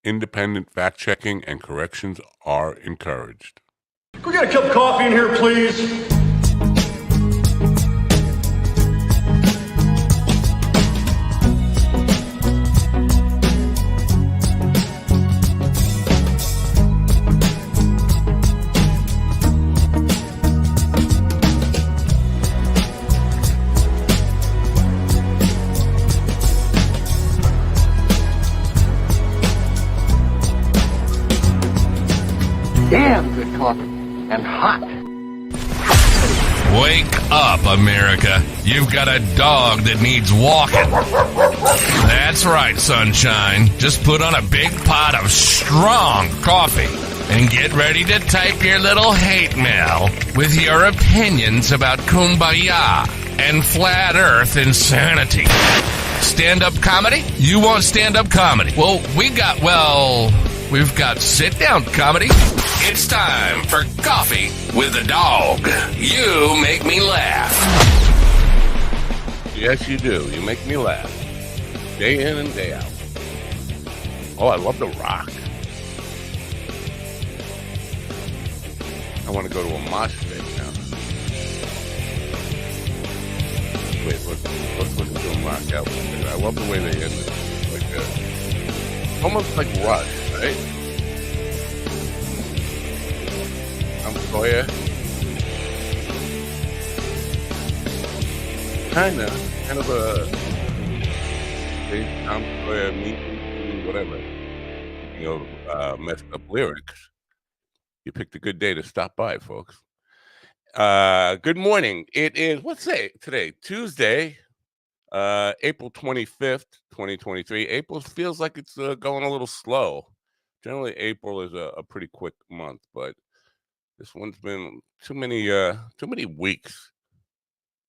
Independent fact-checking and corrections are encouraged. Can we get a cup of coffee in here, please? Damn good coffee and hot. Wake up, America. You've got a dog that needs walking. That's right, sunshine. Just put on a big pot of strong coffee and get ready to type your little hate mail with your opinions about kumbaya and flat earth insanity. Stand-up comedy? You want stand-up comedy? Well, we've got sit-down comedy. It's time for Coffee with the Dog. You make me laugh. Yes, you do. You make me laugh. Day in and day out. Oh, I love The Rock. I want to go to a mosh pit now. Wait, let's listen to him rock out. I love the way they end it. Like almost like Rush, right? Sawyer. Kind of a Tom Sawyer meet whatever. Messed up lyrics. You picked a good day to stop by, folks. Good morning. It is today? Tuesday, April 25th, 2023. April feels like it's going a little slow. Generally, April is a pretty quick month, but this one's been too many weeks,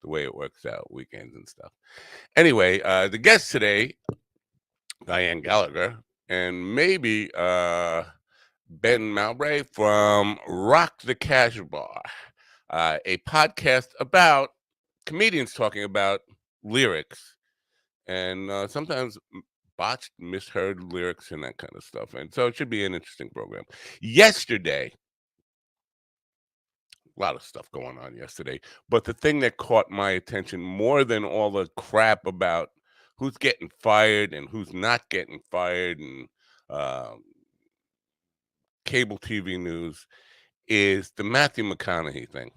the way it works out, weekends and stuff. Anyway, the guest today, Diane Gallagher, and maybe Ben Mowbray from Rock the Cash Bar, a podcast about comedians talking about lyrics and sometimes botched, misheard lyrics and that kind of stuff. And so it should be an interesting program. Yesterday, a lot of stuff going on yesterday, but the thing that caught my attention more than all the crap about who's getting fired and who's not getting fired and cable TV news is the Matthew McConaughey thing.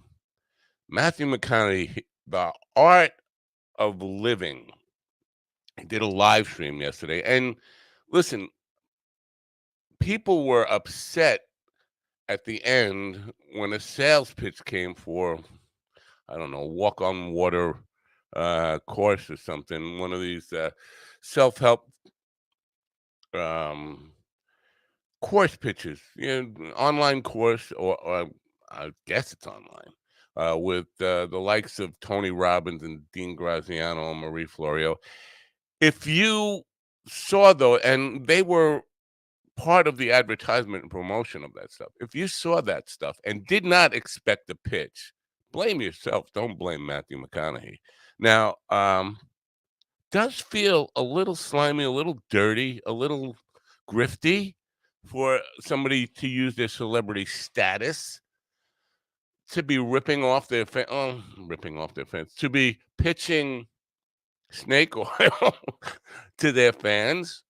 Matthew McConaughey, the art of living, did a live stream yesterday. And listen, people were upset at the end when a sales pitch came for, I don't know, walk on water course or something, one of these self-help course pitches, online course, or I guess it's online, with the likes of Tony Robbins and Dean Graziano and Marie Florio. If you saw, though, and they were part of the advertisement and promotion of that stuff. If you saw that stuff and did not expect the pitch, blame yourself. Don't blame Matthew McConaughey. Now, does feel a little slimy, a little dirty, a little grifty for somebody to use their celebrity status to be ripping off their fans, to be pitching snake oil to their fans.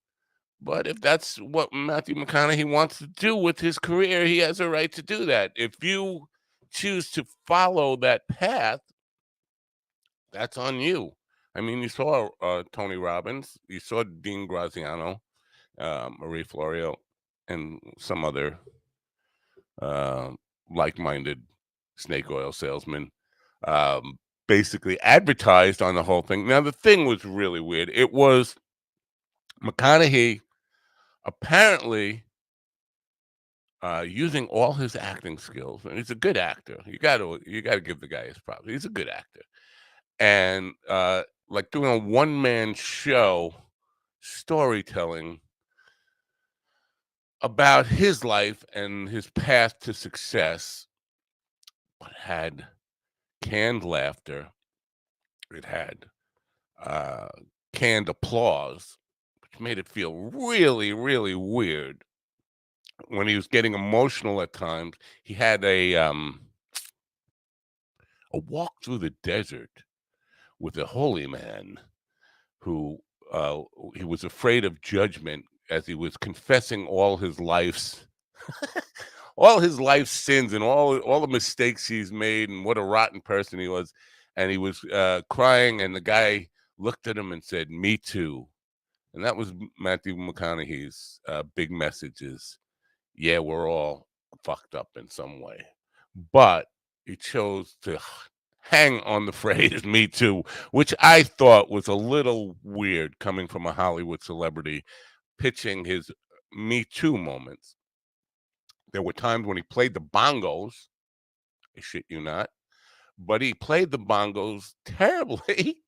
But if that's what Matthew McConaughey wants to do with his career, he has a right to do that. If you choose to follow that path, that's on you. I mean, you saw Tony Robbins, you saw Dean Graziano, Marie Florio, and some other like-minded snake oil salesman basically advertised on the whole thing. Now, the thing was really weird. It was McConaughey apparently using all his acting skills, and he's a good actor. You got to give the guy his props. He's a good actor, and like doing a one-man show storytelling about his life and his path to success, but had canned laughter. It had canned applause, which just made it feel really, really weird. When he was getting emotional at times, he had a walk through the desert with a holy man who uh, he was afraid of judgment as he was confessing all his life's sins and all the mistakes he's made and what a rotten person he was. And he was crying, and the guy looked at him and said, "Me too." And that was Matthew McConaughey's big message is, yeah, we're all fucked up in some way. But he chose to hang on the phrase "me too," which I thought was a little weird coming from a Hollywood celebrity pitching his "me too" moments. There were times when he played the bongos, I shit you not, but he played the bongos terribly.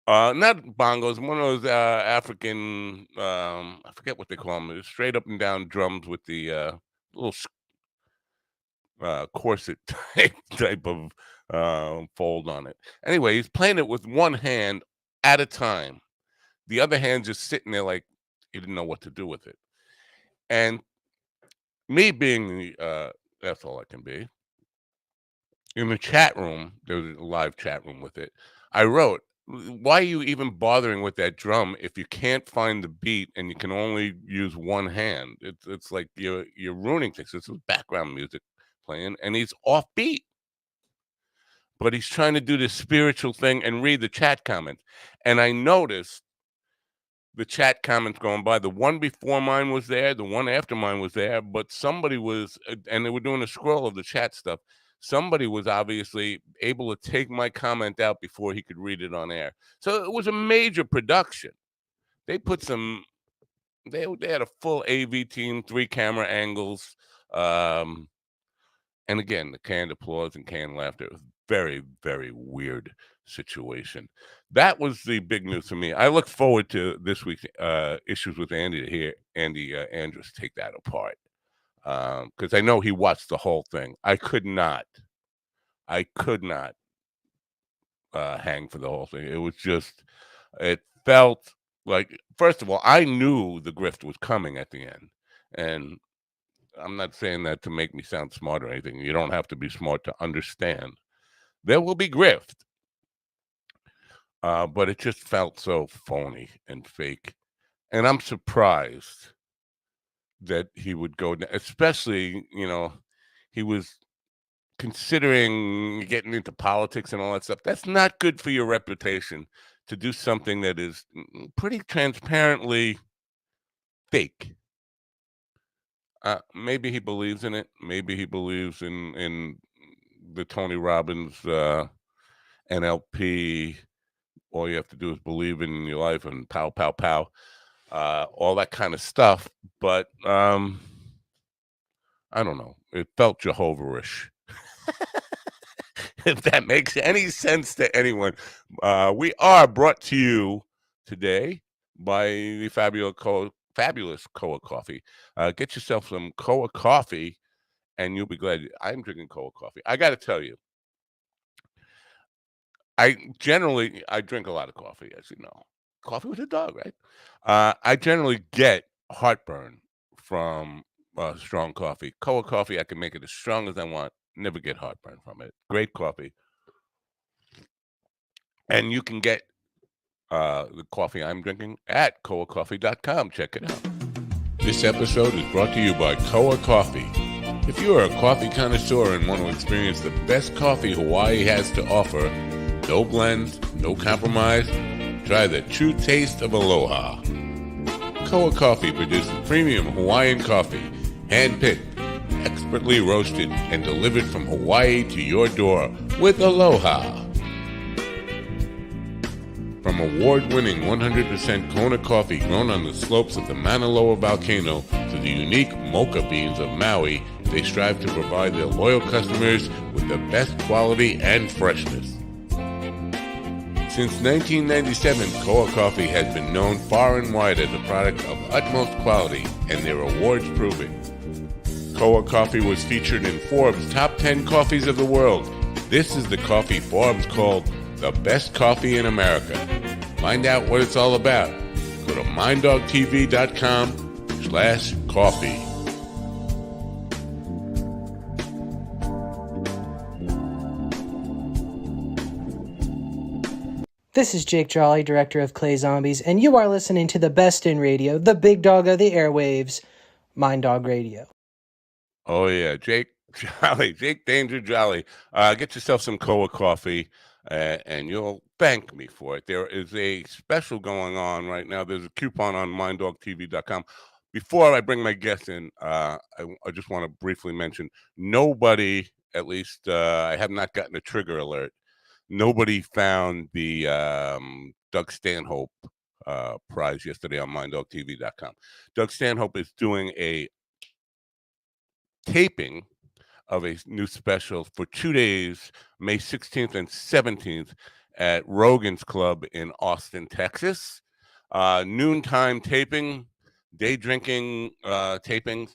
Not bongos, one of those African, I forget what they call them, straight up and down drums with the little corset type of fold on it. Anyway, he's playing it with one hand at a time. The other hand just sitting there like he didn't know what to do with it. And me being the that's all I can be. In the chat room, there was a live chat room with it. I wrote, why are you even bothering with that drum if you can't find the beat and you can only use one hand? It's like you're ruining things. This is background music playing, and he's off beat. But he's trying to do this spiritual thing and read the chat comments. And I noticed the chat comments going by. The one before mine was there, the one after mine was there, but somebody was, and they were doing a scroll of the chat stuff. Somebody was obviously able to take my comment out before he could read it on air. So it was a major production. They put they had a full AV team, 3 camera angles. And again, the canned applause and canned laughter. It was very, very weird situation. That was the big news for me. I look forward to this week's Issues with Andy to hear Andy Andrus take that apart. Because I know he watched the whole thing. I could not hang for the whole thing. It was just, it felt like, first of all, I knew the grift was coming at the end. And I'm not saying that to make me sound smart or anything. You don't have to be smart to understand. There will be grift. But it just felt so phony and fake. And I'm surprised that he would go, especially, he was considering getting into politics and all that stuff. That's not good for your reputation to do something that is pretty transparently fake. Maybe he believes in it. Maybe he believes in the Tony Robbins NLP. All you have to do is believe in your life and pow, pow, pow, all that kind of stuff. But I don't know. It felt Jehovah-ish. If that makes any sense to anyone. We are brought to you today by the fabulous Koa Coffee. Get yourself some Koa Coffee, and you'll be glad. I'm drinking Koa Coffee. I got to tell you, I drink a lot of coffee, as you know. Coffee with a dog, right? I generally get heartburn from strong coffee. Koa Coffee, I can make it as strong as I want. Never get heartburn from it. Great coffee. And you can get the coffee I'm drinking at koacoffee.com. Check it out. This episode is brought to you by Koa Coffee. If you are a coffee connoisseur and want to experience the best coffee Hawaii has to offer, no blends, no compromise, try the true taste of aloha. Koa Coffee produces premium Hawaiian coffee, hand-picked, expertly roasted, and delivered from Hawaii to your door with aloha. From award-winning 100% Kona coffee grown on the slopes of the Mauna Loa volcano to the unique mocha beans of Maui, they strive to provide their loyal customers with the best quality and freshness. Since 1997, Koa Coffee has been known far and wide as a product of utmost quality, and their awards prove it. Koa Coffee was featured in Forbes' Top 10 Coffees of the World. This is the coffee Forbes called the best coffee in America. Find out what it's all about. go to minddogtv.com/coffee. This is Jake Jolly, director of Clay Zombies, and you are listening to the best in radio, the big dog of the airwaves, Mind Dog Radio. Oh yeah, Jake Jolly, Jake Danger Jolly. Get yourself some Koa coffee, and you'll thank me for it. There is a special going on right now. There's a coupon on minddogtv.com. Before I bring my guests in, I just want to briefly mention nobody, at least I have not gotten a trigger alert. Nobody found the Doug Stanhope prize yesterday on minddogtv.com. Doug Stanhope is doing a taping of a new special for 2 days, May 16th and 17th at Rogan's Club in Austin, Texas. Noontime taping, day drinking tapings,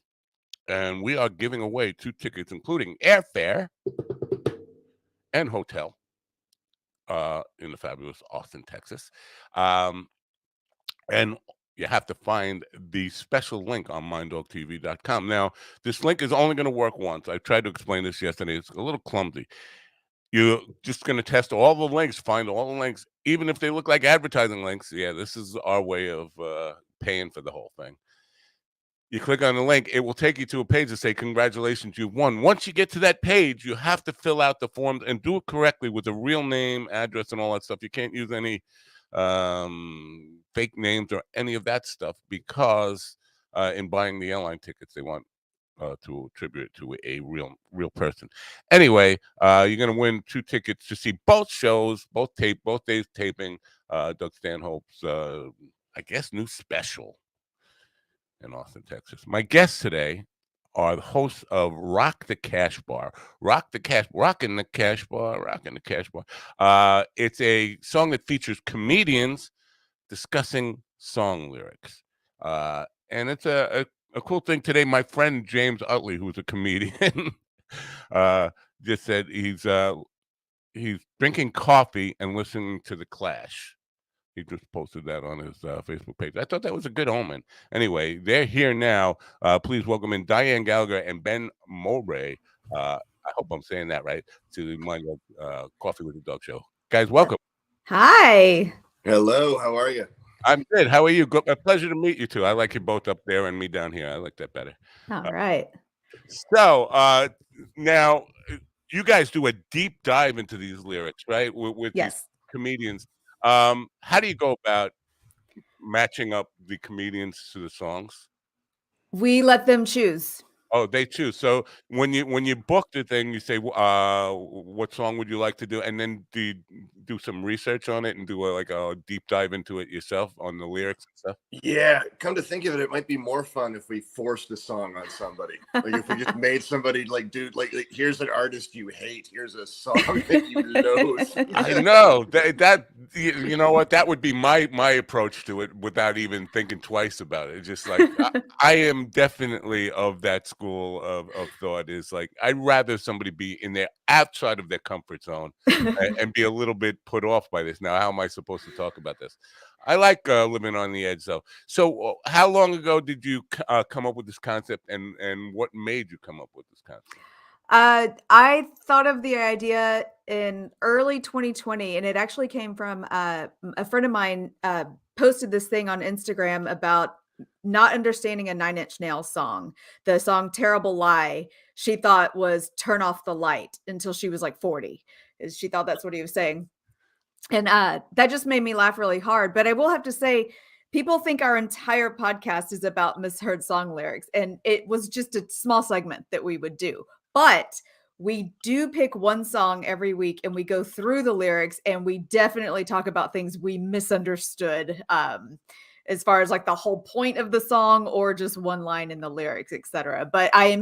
and we are giving away 2 tickets, including airfare and hotel in the fabulous Austin, Texas. And you have to find the special link on minddogtv.com. Now, this link is only going to work once. I tried to explain this yesterday. It's a little clumsy. You're just going to test all the links, find all the links, even if they look like advertising links. Yeah, this is our way of paying for the whole thing. You click on the link, it will take you to a page to say, congratulations, you've won. Once you get to that page, you have to fill out the forms and do it correctly with a real name, address, and all that stuff. You can't use any fake names or any of that stuff, because in buying the airline tickets, they want to attribute it to a real person. Anyway, you're going to win 2 tickets to see both shows, both days taping Doug Stanhope's, I guess, new special in Austin, Texas. My guests today are the hosts of Rock the Cash Bar. Rocking the Cash Bar. It's a song that features comedians discussing song lyrics. And it's a cool thing today. My friend James Utley, who's a comedian, just said he's drinking coffee and listening to The Clash. He just posted that on his Facebook page. I thought that was a good omen. Anyway, they're here now. Please welcome in Diane Gallagher and Ben Mowbray. I hope I'm saying that right, to my Coffee with the Dog show. Guys, welcome. Hi. Hello, how are you? I'm good. How are you? A pleasure to meet you two. I like you both up there and me down here. I like that better. All right. So now you guys do a deep dive into these lyrics, right? With Yes. these comedians. How do you go about matching up the comedians to the songs? We let them choose. Oh, they choose. So when you book the thing, you say, what song would you like to do? And then do some research on it and do a deep dive into it yourself on the lyrics and stuff? Yeah, come to think of it, it might be more fun if we forced a song on somebody. Like if we just made somebody like here's an artist you hate, here's a song that you loathe. I know that you know what, that would be my approach to it without even thinking twice about it. It's just like I am definitely of that school of thought. Is like I'd rather somebody be in there outside of their comfort zone and be a little bit put off by this. Now, how am I supposed to talk about this? I like living on the edge, though. So, how long ago did you come up with this concept, and what made you come up with this concept? I thought of the idea in early 2020, and it actually came from a friend of mine posted this thing on Instagram about not understanding a Nine Inch Nails song. The song Terrible Lie, she thought was Turn Off the Light until she was like 40. She thought that's what he was saying. And that just made me laugh really hard. But I will have to say, people think our entire podcast is about misheard song lyrics. And it was just a small segment that we would do. But we do pick one song every week and we go through the lyrics and we definitely talk about things we misunderstood as far as like the whole point of the song or just one line in the lyrics, etc. But I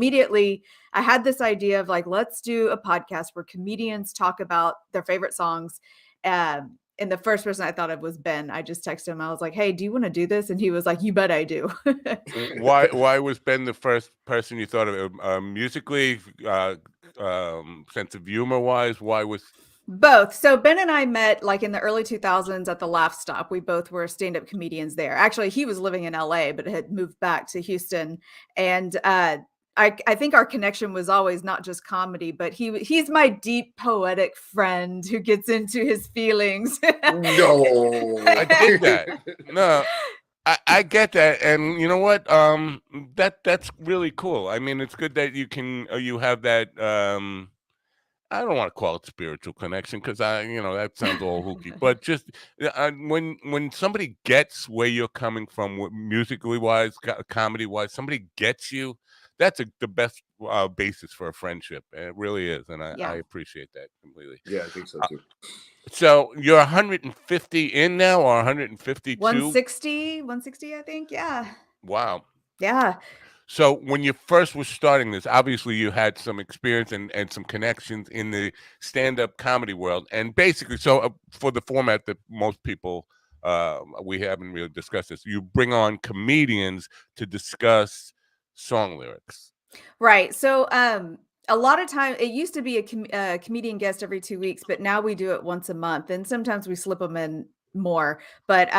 had this idea of like, let's do a podcast where comedians talk about their favorite songs. And the first person I thought of was Ben. I just texted him. I was like, hey, do you want to do this? And he was like, you bet I do. Why was Ben the first person you thought of? Musically, sense of humor wise? Why was Both. So Ben and I met like in the early 2000s at the Laugh Stop. We both were stand-up comedians there. Actually, he was living in LA, but had moved back to Houston. And I think our connection was always not just comedy, but he's my deep poetic friend who gets into his feelings. No. I get that. No, I get that, and you know what? That's really cool. I mean, it's good that you can you have that. I don't want to call it spiritual connection because that sounds all hooky. But just when somebody gets where you're coming from, musically wise, comedy wise, somebody gets you. That's the best basis for a friendship. It really is, and I Yeah. appreciate that completely. Yeah, I think so too. So you're 150 in now, or 152? 160, I think. Yeah. Wow. Yeah. So when you first were starting this, obviously you had some experience and some connections in the stand-up comedy world. And basically, so for the format that most people, we haven't really discussed this, you bring on comedians to discuss song lyrics. Right. So a lot of time it used to be a comedian guest every 2 weeks, but now we do it once a month, and sometimes we slip them in more. But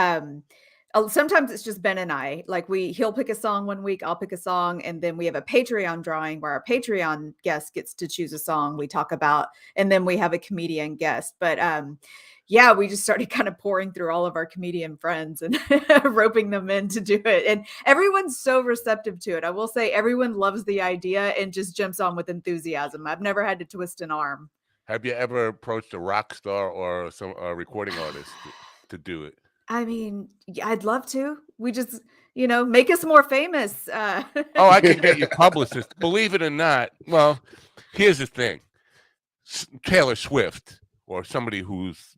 sometimes it's just Ben and I. Like he'll pick a song one week, I'll pick a song, and then we have a Patreon drawing where our Patreon guest gets to choose a song we talk about, and then we have a comedian guest. But yeah, we just started kind of pouring through all of our comedian friends and roping them in to do it. And everyone's so receptive to it. I will say everyone loves the idea and just jumps on with enthusiasm. I've never had to twist an arm. Have you ever approached a rock star or some recording artist to do it? I mean, I'd love to. We just, make us more famous. Oh, I can get you publicist. Believe it or not. Well, here's the thing. Taylor Swift or somebody who's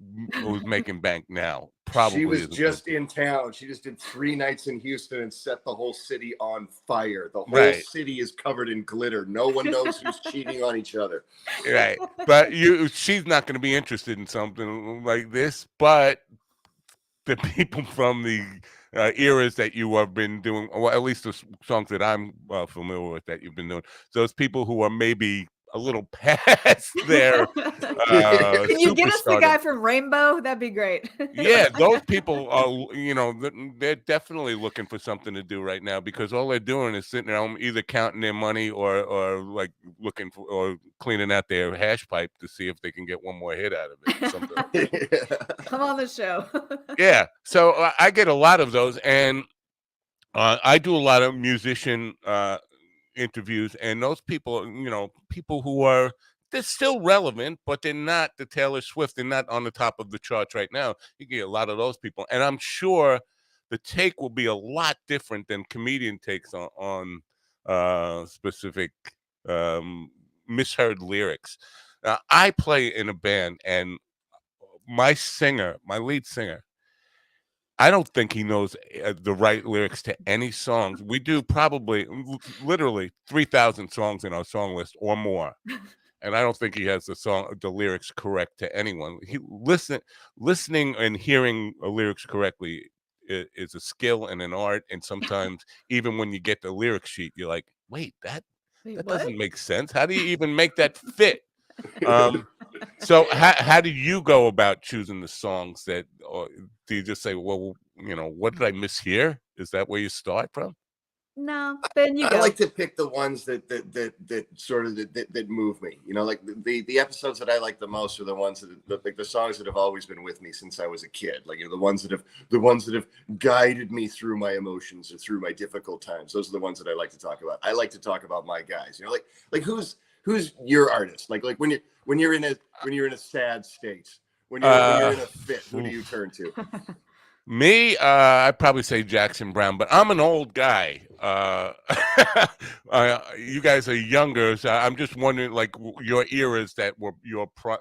making bank now probably She was isn't just good. in town. She just did 3 nights in Houston and set the whole city on fire. The whole Right. city is covered in glitter. No one knows who's cheating on each other. Right. But she's not going to be interested in something like this, but the people from the eras that you have been doing, or at least the songs that I'm familiar with that you've been doing, those people who are maybe a little past their Can you get us the superstardom. guy from Rainbow? That'd be great. Yeah, those people are, they're definitely looking for something to do right now because all they're doing is sitting at home either counting their money or like looking for or cleaning out their hash pipe to see if they can get one more hit out of it. Something. Come on the show. Yeah, so I get a lot of those, and I do a lot of musician interviews, and those people, people who are they're still relevant, but they're not the Taylor Swift. They're not on the top of the charts right now. You get a lot of those people, and I'm sure the take will be a lot different than comedian takes on specific misheard lyrics. Now, I play in a band, and my lead singer, I don't think he knows the right lyrics to any songs. We do probably literally 3,000 songs in our song list or more. And I don't think he has the lyrics correct to anyone. Listening and hearing lyrics correctly is a skill and an art. And sometimes even when you get the lyric sheet, you're like, wait, that Wait, what? doesn't make sense. How do you even make that fit? So how do you go about choosing the songs that, or do you just say, well, what did I miss here? Is that where you start from? No, Ben, you I go. like to pick the ones that sort of that move me. Like the episodes that I like the most are the ones that like the songs that have always been with me since I was a kid. Like the ones that have guided me through my emotions or through my difficult times. Those are the ones that I like to talk about. I like to talk about my guys. Like who's your artist? Like when you're in a sad state, when you're in a fit, who do you turn to? Me, I'd probably say Jackson Brown, but I'm an old guy. You guys are younger, so I'm just wondering, like your eras that were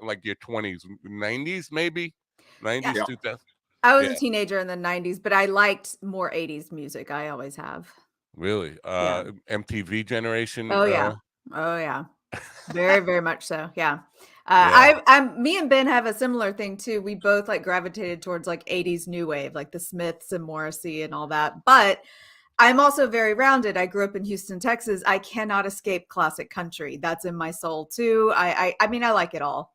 like your 20s, 90s, maybe 90s, Yeah. 2000. I was Yeah. a teenager in the 90s, but I liked more 80s music. I always have. Really, Yeah. MTV generation. Oh yeah. Oh yeah. Very, very much so. Yeah. Yeah. Me and Ben have a similar thing too. We both like gravitated towards like 80s new wave, like the Smiths and Morrissey and all that. But I'm also very rounded. I grew up in Houston, Texas. I cannot escape classic country. That's in my soul too. I mean, I like it all.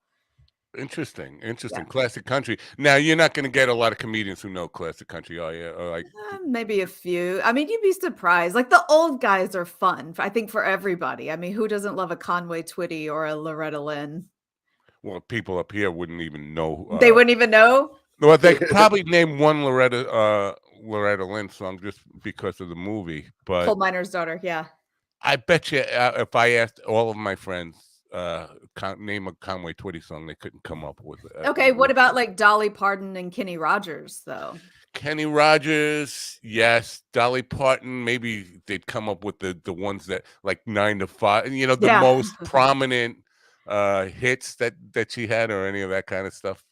Interesting, Yeah. interesting. Classic country. Now you're not going to get a lot of comedians who know classic country, are you? Or like, Maybe a few. I mean, you'd be surprised. Like the old guys are fun. I think for everybody. I mean, who doesn't love a Conway Twitty or a Loretta Lynn? well, people up here wouldn't even know. They wouldn't even know. Well, they could probably name one Loretta Lynn song just because of the movie, Coal but miner's daughter. Yeah. I bet you if I asked all of my friends name a Conway Twitty song, they couldn't come up with Okay. What about like Dolly Parton and Kenny Rogers though? Kenny Rogers, yes. Dolly Parton, maybe they'd come up with the ones that like 9 to 5, the Yeah. most prominent hits that she had or any of that kind of stuff.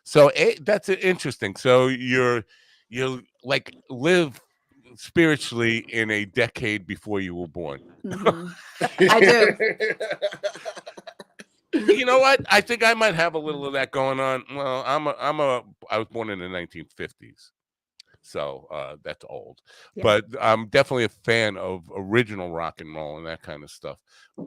So that's interesting. So you like live spiritually in a decade before you were born. Mhm. I do. You know what? I think I might have a little of that going on. Well, I was born in the 1950s. So that's old, Yeah. but I'm definitely a fan of original rock and roll and that kind of stuff.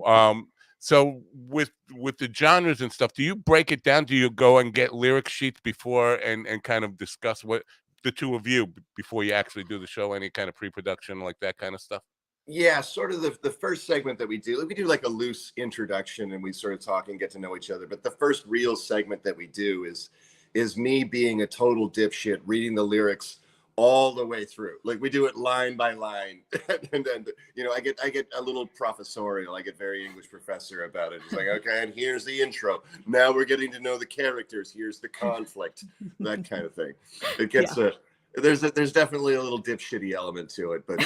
Um, so with the genres and stuff, do you break it down? Do you go and get lyric sheets before and kind of discuss what the two of you before you actually do the show? Any kind of pre-production like that kind of stuff? Yeah, sort of the first segment that we do like a loose introduction and we sort of talk and get to know each other. But the first real segment that we do is me being a total dipshit, reading the lyrics all the way through. Like we do it line by line, and then I get a little professorial. I get very English professor about it. It's like, okay, and here's the intro. Now we're getting to know the characters. Here's the conflict, that kind of thing. It gets there's definitely a little dipshitty element to it, but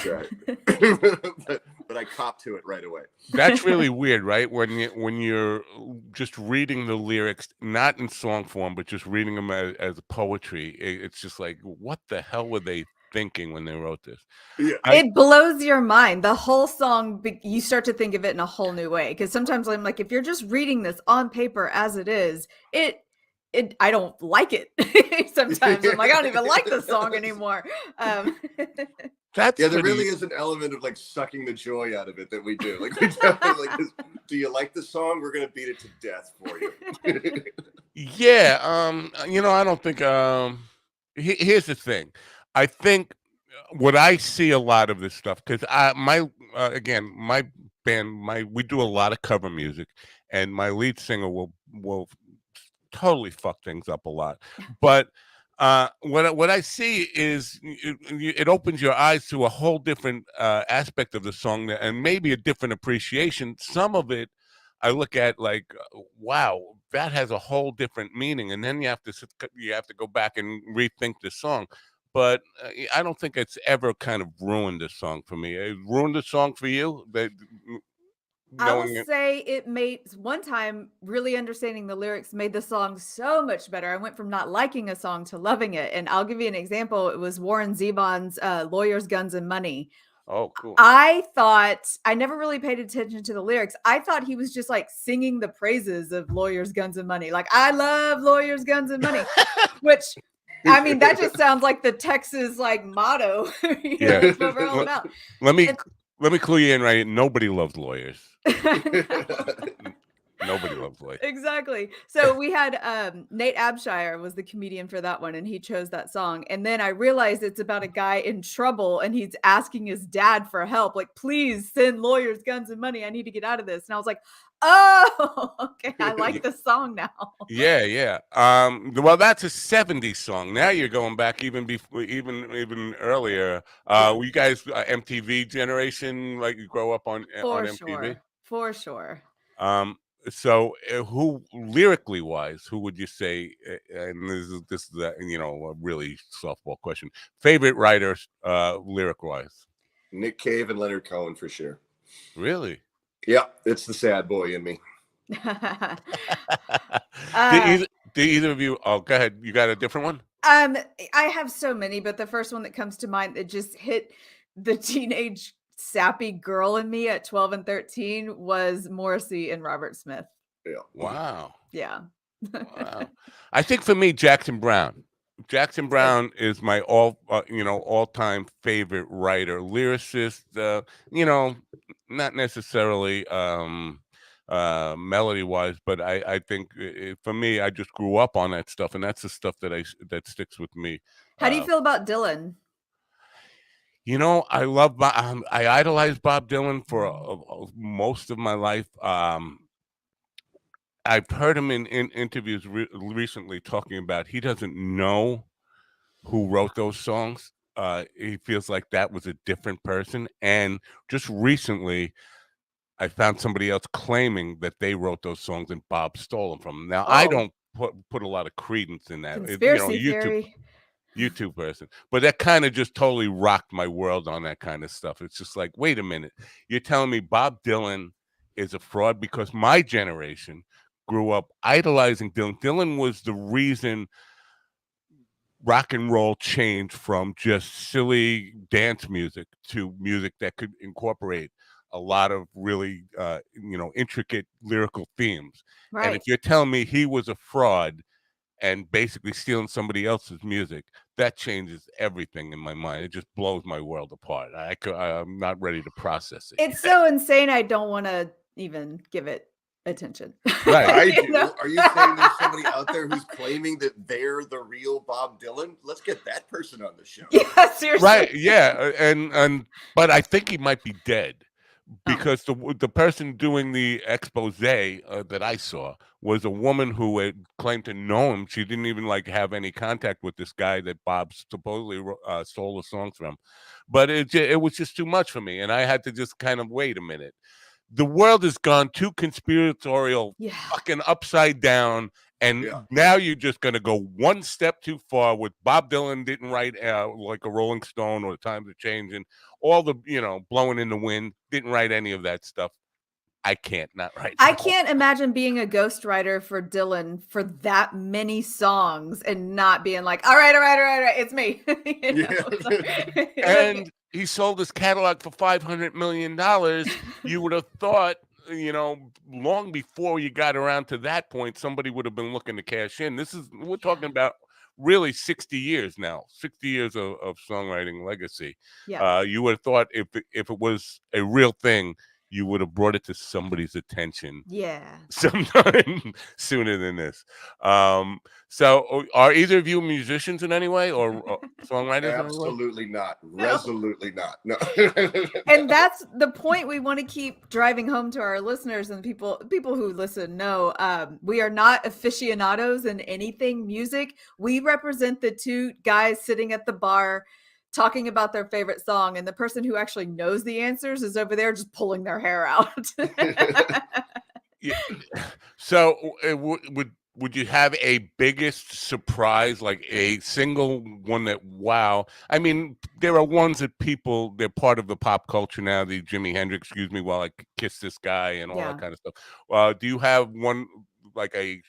but I cop to it right away. That's really weird, right? When you're just reading the lyrics, not in song form, but just reading them as poetry, it's just like, what the hell were they thinking when they wrote this? Yeah. It blows your mind. The whole song, you start to think of it in a whole new way. Because sometimes I'm like, if you're just reading this on paper as it is, I don't like it. Sometimes I'm like, I don't even like the song anymore. That's there pretty, really is an element of like sucking the joy out of it that we do. Like, we definitely like, do you like the song? We're gonna beat it to death for you. yeah. I don't think. Here's the thing. I think what I see a lot of this stuff because my band we do a lot of cover music, and my lead singer will totally fuck things up a lot. But what I see is it opens your eyes to a whole different aspect of the song and maybe a different appreciation. Some of it I look at like, wow, that has a whole different meaning, and then you have to go back and rethink the song. But I don't think it's ever kind of ruined the song for me. It ruined the song for you. That I will knowing it. say it made one time really understanding the lyrics made the song so much better. I went from not liking a song to loving it. And I'll give you an example. It was Warren Zevon's Lawyers, Guns, and Money. Oh, cool. I thought I never really paid attention to the lyrics. I thought he was just like singing the praises of Lawyers, Guns, and Money. Like, I love lawyers, guns, and money, which I mean, that just sounds like the Texas like motto. Yeah. That's what we're all about. Let me clue you in right. Nobody loves lawyers. Nobody loves lawyers. Exactly. So we had Nate Abshire was the comedian for that one, and he chose that song. And then I realized it's about a guy in trouble, and he's asking his dad for help, like, please send lawyers, guns, and money. I need to get out of this. And I was like, oh, okay, I like the song now. Yeah. Well, that's a '70s song. Now you're going back even before, even earlier. Were you guys MTV generation? Like you grow up on MTV? For sure. So who lyrically wise, who would you say? And this is a really softball question. Favorite writers, lyric wise? Nick Cave and Leonard Cohen for sure. Really? Yeah, it's the sad boy in me. Do either of you? Oh, go ahead. You got a different one? I have so many, but the first one that comes to mind that just hit the teenage sappy girl in me at 12 and 13 was Morrissey and Robert Smith. Yeah. Wow. Yeah. Wow. I think for me, Jackson Browne. Jackson Browne is my all-time favorite writer, lyricist. Not necessarily melody wise. But I think for me, I just grew up on that stuff, and that's the stuff that sticks with me. How do you feel about Dylan? I love I idolized Bob Dylan for most of my life. I've heard him in interviews recently talking about he doesn't know who wrote those songs. He feels like that was a different person. And just recently, I found somebody else claiming that they wrote those songs and Bob stole them from them. Now, I Oh, don't put a lot of credence in that. conspiracy YouTube theory. YouTube person. But that kind of just totally rocked my world on that kind of stuff. It's just like, wait a minute. You're telling me Bob Dylan is a fraud? Because my generation grew up idolizing Dylan. Dylan was the reason rock and roll changed from just silly dance music to music that could incorporate a lot of really intricate lyrical themes. And if Right. you're telling me he was a fraud and basically stealing somebody else's music, that changes everything in my mind. It just blows my world apart. I'm not ready to process it It's yet. so insane, I don't wanna even give it attention. Right. I You know? do. Are you saying there's somebody out there who's claiming that they're the real Bob Dylan? Let's get that person on the show. Yeah, seriously. Right. Yeah. And but I think he might be dead Oh. because the person doing the expose that I saw was a woman who had claimed to know him. She didn't even have any contact with this guy that Bob supposedly stole the songs from. But it was just too much for me, and I had to just kind of wait a minute. The world has gone too conspiratorial, Yeah. fucking upside down, and Yeah. now you're just going to go one step too far. With Bob Dylan didn't write like a Rolling Stone or Times Are Changing, all the blowing in the wind, didn't write any of that stuff. I can't, not right I now. can't imagine being a ghostwriter for Dylan for that many songs and not being like, "All right, all right, all right, all right, it's me." You know? Like, And he sold his catalog for $500 million. You would have thought, long before you got around to that point, somebody would have been looking to cash in. We're talking about really 60 years now, 60 years of songwriting legacy. yeah. You would have thought if it was a real thing, you would have brought it to somebody's attention Yeah. sometime sooner than this. So are either of you musicians in any way or songwriters in any way? Absolutely not. Resolutely not. No. And that's the point we want to keep driving home to our listeners and people who listen know we are not aficionados in anything music. We represent the two guys sitting at the bar talking about their favorite song, and the person who actually knows the answers is over there just pulling their hair out. Yeah. So would you have a biggest surprise, like a single one that wow? I mean, there are ones that they're part of the pop culture now. The Jimi Hendrix, excuse me, while I kiss this guy and all Yeah. that kind of stuff. Do you have one like a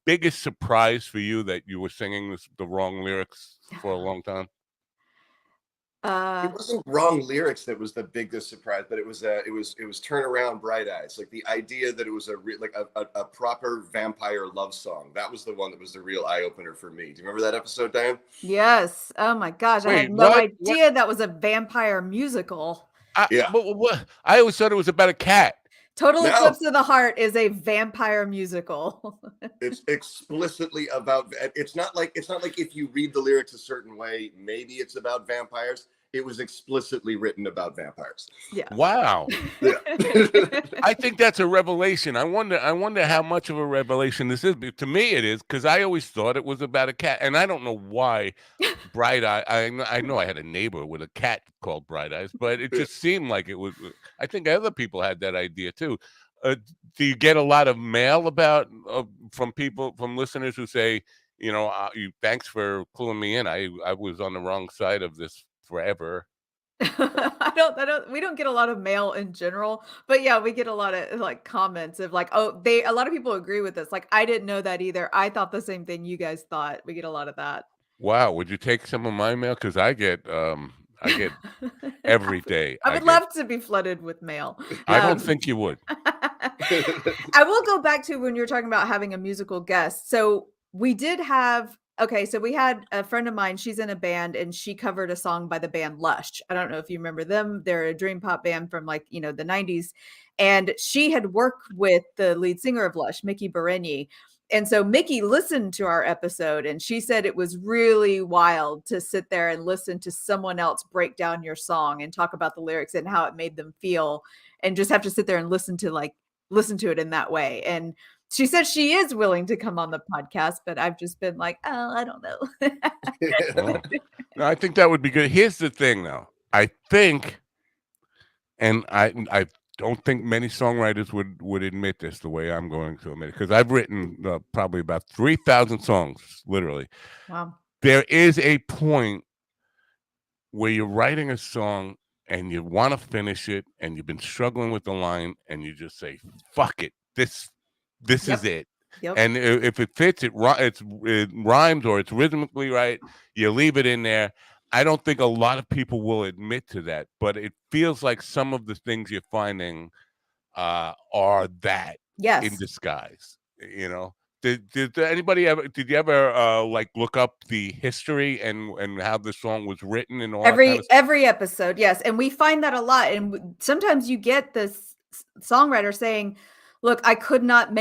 biggest surprise for you that you were singing the wrong lyrics for a long time? It wasn't wrong lyrics that was the biggest surprise, but it was turn around bright eyes. Like the idea that it was a proper vampire love song. That was the one that was the real eye opener for me. Do you remember that episode, Diane? Yes. Oh my gosh. I Wait, had no what? idea that was a vampire musical. Yeah. What? I always thought it was about a cat. Total No. Eclipse of the Heart is a vampire musical. It's explicitly about. It's not like if you read the lyrics a certain way, maybe it's about vampires. It was explicitly written about vampires. Yeah. Wow. Yeah. I think that's a revelation. I wonder how much of a revelation this is. But to me, it is, because I always thought it was about a cat, and I don't know why. Bright Eye. I know I had a neighbor with a cat called Bright Eyes, but it just seemed like it was. I think other people had that idea too. Do you get a lot of mail from listeners who say, thanks for cluing me in. I was on the wrong side of this forever. We don't get a lot of mail in general, but yeah, we get a lot of comments of a lot of people agree with us. Like, I didn't know that either. I thought the same thing you guys thought. We get a lot of that. Wow, would you take some of my mail? Because I get every day. I would love to be flooded with mail. I don't think you would. I will go back to when you were talking about having a musical guest. So we did have Okay, so we had a friend of mine, she's in a band and she covered a song by the band Lush. I don't know if you remember them. They're a dream pop band from like, the 90s. And she had worked with the lead singer of Lush, Mickey Berenyi. And so Mickey listened to our episode and she said it was really wild to sit there and listen to someone else break down your song and talk about the lyrics and how it made them feel, and just have to sit there and listen to it in that way. And she said she is willing to come on the podcast, but I've just been like, oh, I don't know. Oh. No, I think that would be good. Here's the thing, though. I think, and I don't think many songwriters would admit this the way I'm going to admit it, because I've written probably about 3,000 songs, literally. Wow. There is a point where you're writing a song and you want to finish it, and you've been struggling with the line, and you just say, "Fuck it, this Yep. is it." Yep. And if it fits, it rhymes or it's rhythmically right, you leave it in there. I don't think a lot of people will admit to that, but it feels like some of the things you're finding are that in Yes. disguise. Did anybody ever? Did you ever like look up the history and how the song was written and all that kind of stuff? Every episode, yes, and we find that a lot. And sometimes you get this songwriter saying, "Look, I could not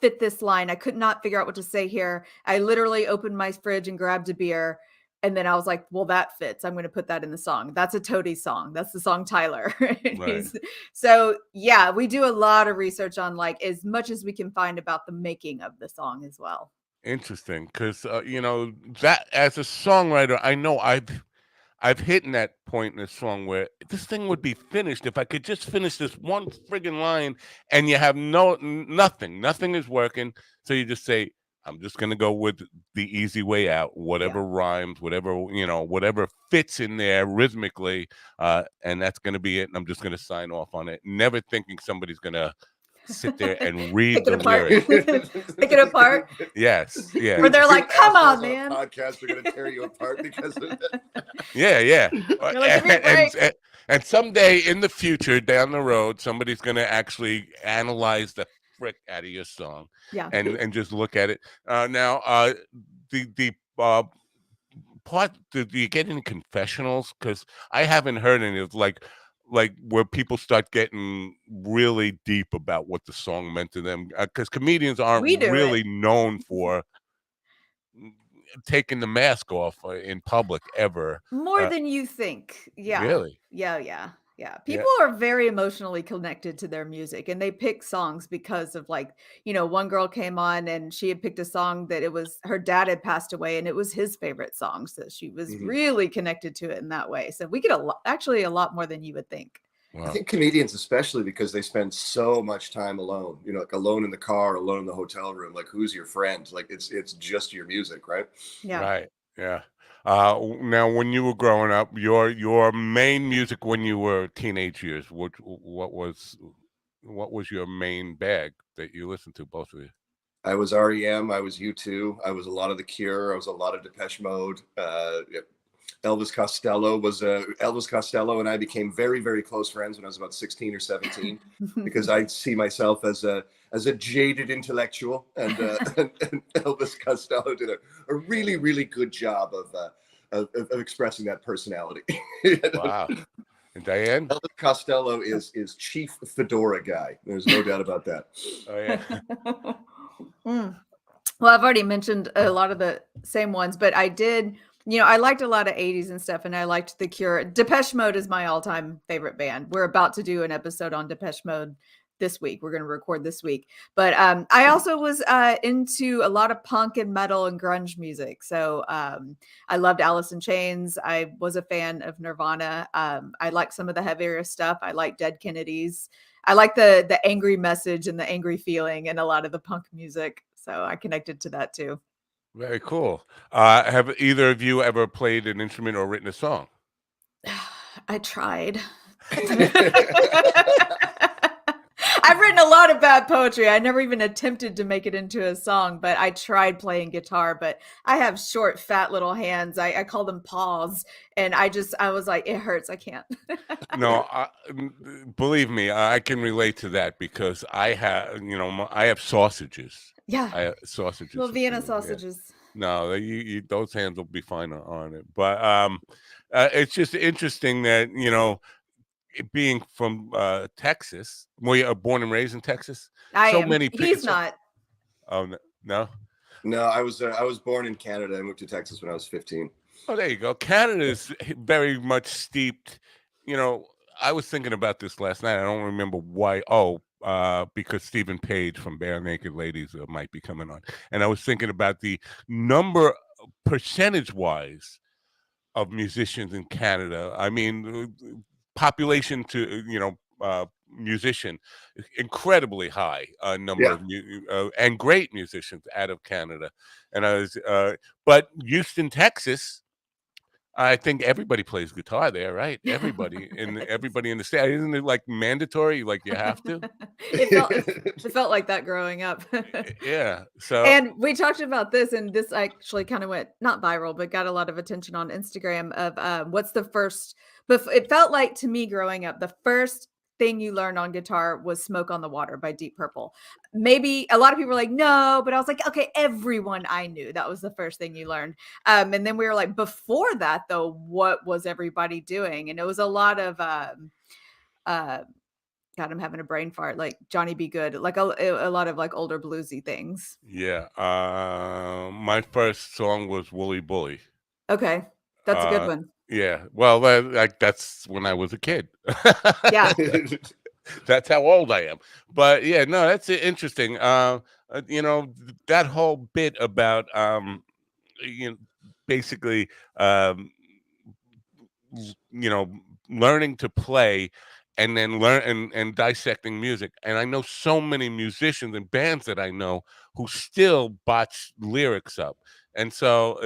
fit this line. I could not figure out what to say here. I literally opened my fridge and grabbed a beer." And then I was like, well, that fits. I'm going to put that in the song. That's a Toady song. That's the song Tyler. Right. So yeah, we do a lot of research on like as much as we can find about the making of the song as well. Interesting, because that as a songwriter, I know I've hit in that point in a song where this thing would be finished if I could just finish this one friggin' line, and you have nothing is working, so you just say, I'm just gonna go with the easy way out, whatever rhymes, whatever fits in there rhythmically, and that's gonna be it, and I'm just gonna sign off on it, never thinking somebody's gonna sit there and read the lyrics. Pick it apart. Yes, yeah. Or they're like, come on, Assholes man. Podcasts are going to tear you apart because of that. Yeah. You're like, give me a break. And someday in the future, down the road, somebody's going to actually analyze the frick out of your song, Yeah. and just look at it. Now, the part, do you get any confessionals? Because I haven't heard any of like where people start getting really deep about what the song meant to them. Because comedians aren't We do really it. known for taking the mask off in public ever. More than you think. Yeah. Really? Yeah. Yeah. People are very emotionally connected to their music, and they pick songs because of like, one girl came on and she had picked a song that it was her dad had passed away and it was his favorite song. So she was really connected to it in that way. So we get actually a lot more than you would think. Wow. I think comedians, especially because they spend so much time alone, like alone in the car, alone in the hotel room, like who's your friend? Like it's just your music, right? Yeah. Right. Yeah. Now, when you were growing up, your main music when you were teenage years, what was your main bag that you listened to, both of you? I was REM, I was U2, I was a lot of The Cure, I was a lot of Depeche Mode. Elvis Costello and I became very, very close friends when I was about 16 or 17 because I see myself as a jaded intellectual, and Elvis Costello did a really, really good job of expressing that personality. Wow. And Diane? Elvis Costello is chief fedora guy. There's no doubt about that. Oh yeah. Well, I've already mentioned a lot of the same ones, but I did, I liked a lot of 80s and stuff, and I liked The Cure. Depeche Mode is my all-time favorite band. We're about to do an episode on Depeche Mode this week. We're going to record this week. But I also was into a lot of punk and metal and grunge music. So I loved Alice in Chains. I was a fan of Nirvana. I like some of the heavier stuff. I like Dead Kennedys. I like the angry message and the angry feeling in a lot of the punk music. So I connected to that too. Very cool. Have either of you ever played an instrument or written a song? I tried. I've written a lot of bad poetry. I never even attempted to make it into a song, but I tried playing guitar, but I have short, fat little hands. I call them paws. And I was like, it hurts. I can't. No, believe me, I can relate to that because I have sausages. Yeah. I have sausages. Little Vienna Yeah. sausages. No, those hands will be fine on it. But it's just interesting that it being from Texas, were you born and raised in Texas? I So am. many He's not. Oh no. No, I was born in Canada. I moved to Texas when I was 15. Oh, there you go. Canada is very much steeped. You know, I was thinking about this last night. I don't remember why. Oh, because Stephen Page from Bare Naked Ladies might be coming on, and I was thinking about the number, percentage wise, of musicians in Canada. I mean, population to musician, incredibly high number Yeah. of and great musicians out of Canada. And I was, but Houston, Texas. I think everybody plays guitar there, right? Everybody in the state. Isn't it like mandatory? Like you have to? It felt like that growing up. Yeah. So And we talked about this, and this actually kind of went not viral, but got a lot of attention on Instagram of what's the first. But it felt like to me growing up, the first thing you learned on guitar was "Smoke on the Water" by Deep Purple. Maybe a lot of people were like, "No," but I was like, "Okay, everyone I knew that was the first thing you learned." And then we were like, before that though, what was everybody doing? And it was a lot of uh, God, I'm having a brain fart. Like Johnny B. Good, like a lot of like older bluesy things. yeah, my first song was "Wooly Bully." Okay, that's a good Uh, one. yeah. Well, that's when I was a kid. Yeah. That's how old I am. But yeah, no, that's interesting. That whole bit about you know, basically, um, you know, learning to play and then learn and dissecting music. And I know so many musicians and bands that I know who still botch lyrics up. And so,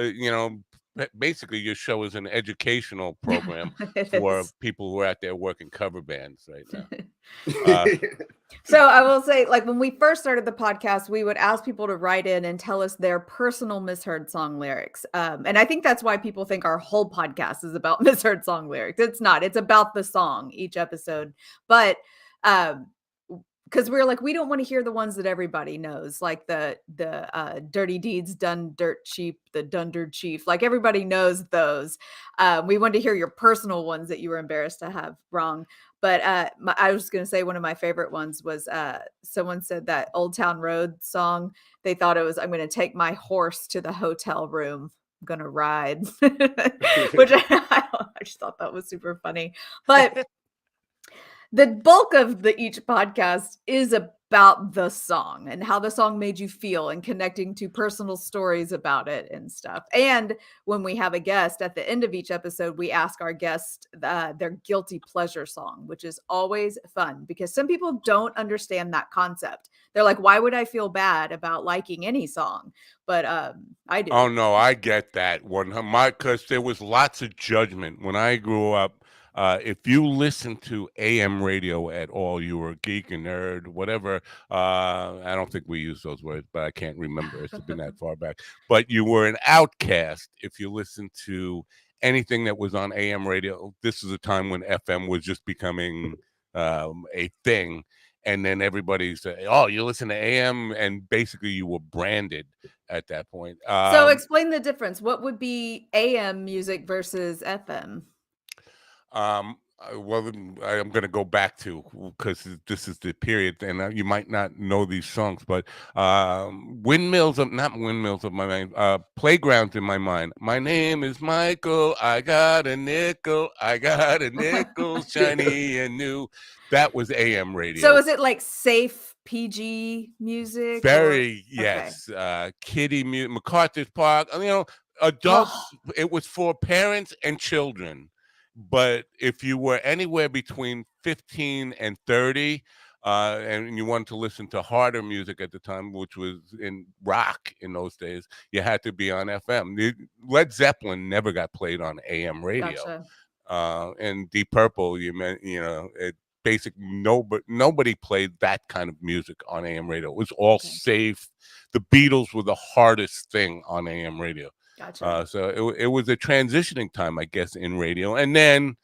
basically your show is an educational program It for is. people who are out there working cover bands right now. Uh, So I will say, like when we first started the podcast, we would ask people to write in and tell us their personal misheard song lyrics. And I think that's why people think our whole podcast is about misheard song lyrics. It's not. It's about the song each episode. But um, because we're like, we don't want to hear the ones that everybody knows, like the dirty deeds done dirt cheap, the dunder chief. Like everybody knows those. We wanted to hear your personal ones that you were embarrassed to have wrong. But I was going to say one of my favorite ones was someone said that Old Town Road song. They thought it was, I'm going to take my horse to the hotel room. I'm going to ride, which I just thought that was super funny. But the bulk of each podcast is about the song and how the song made you feel and connecting to personal stories about it and stuff. And when we have a guest at the end of each episode, we ask our guest their guilty pleasure song, which is always fun because some people don't understand that concept. They're like, why would I feel bad about liking any song? But I do. oh no, I get that one. Because there was lots of judgment when I grew up. If you listen to AM radio at all, you were a geek, a nerd, whatever. I don't think we use those words, but I can't remember. It's been that far back. But you were an outcast if you listened to anything that was on AM radio. This is a time when FM was just becoming a thing. And then everybody said, "Oh, you listen to AM," and basically you were branded at that point. So explain the difference. What would be AM music versus FM? Well, I'm going to go back to because this is the period, and you might not know these songs, but not windmills of my mind, playgrounds in my mind. My name is Michael. I got a nickel. I got a nickel, shiny and new. That was AM radio. So is it like safe PG music? Very, Okay. yes. Kiddie music, MacArthur's Park. Adults. It was for parents and children. But if you were anywhere between 15 and 30, and you wanted to listen to harder music at the time, which was in rock in those days, you had to be on FM. Led Zeppelin never got played on AM radio. Gotcha. And Deep Purple, nobody played that kind of music on AM radio. It was all safe. The Beatles were the hardest thing on AM radio. Gotcha. So it was a transitioning time, I guess, in radio. And then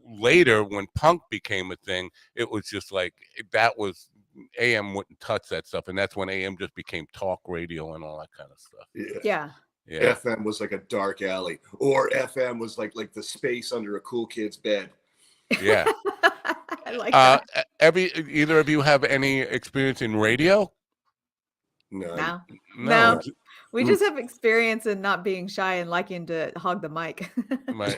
later, when punk became a thing, it was just like that was AM wouldn't touch that stuff, and that's when AM just became talk radio and all that kind of stuff. Yeah. Yeah. FM was like a dark alley, or FM was like the space under a cool kid's bed. Yeah. I like that. Either of you have any experience in radio? None. No. No. We just have experience in not being shy and liking to hog the mic. My,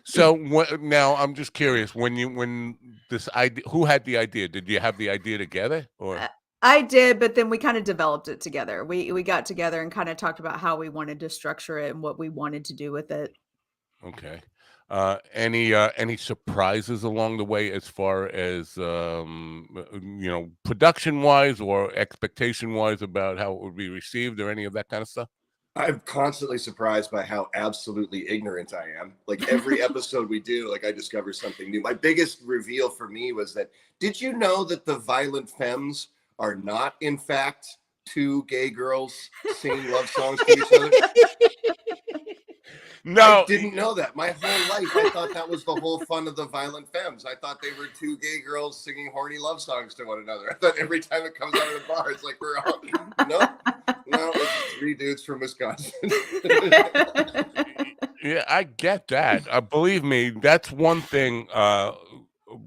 so now I'm just curious, when this idea, who had the idea? Did you have the idea together, or? I did, but then we kind of developed it together. We got together and kind of talked about how we wanted to structure it and what we wanted to do with it. Okay. Any surprises along the way as far as production wise or expectation wise about how it would be received or any of that kind of stuff? I'm constantly surprised by how absolutely ignorant I am. Like every episode we do, like I discover something new. My biggest reveal for me was that, did you know that the Violent Femmes are not, in fact, two gay girls singing love songs to each other? No, I didn't know that. My whole life, I thought that was the whole fun of the Violent Femmes. I thought they were two gay girls singing horny love songs to one another. I thought every time it comes out of the bar, it's like we're all no, it's three dudes from Wisconsin. Yeah, I get that. Believe me, that's one thing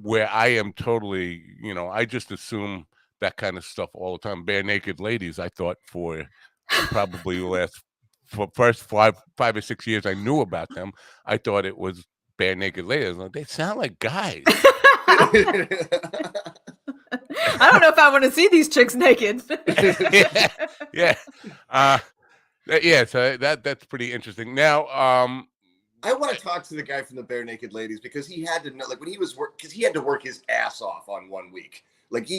where I am totally, I just assume that kind of stuff all the time. Bare naked ladies, I thought for probably the first five or 6 years I knew about them, I thought it was bare naked ladies. Like, they sound like guys. I don't know if I want to see these chicks naked. Yeah. So that's pretty interesting. Now, I want to talk to the guy from the Bare Naked Ladies, because he had to know, like when he was because he had to work his ass off on 1 week. Like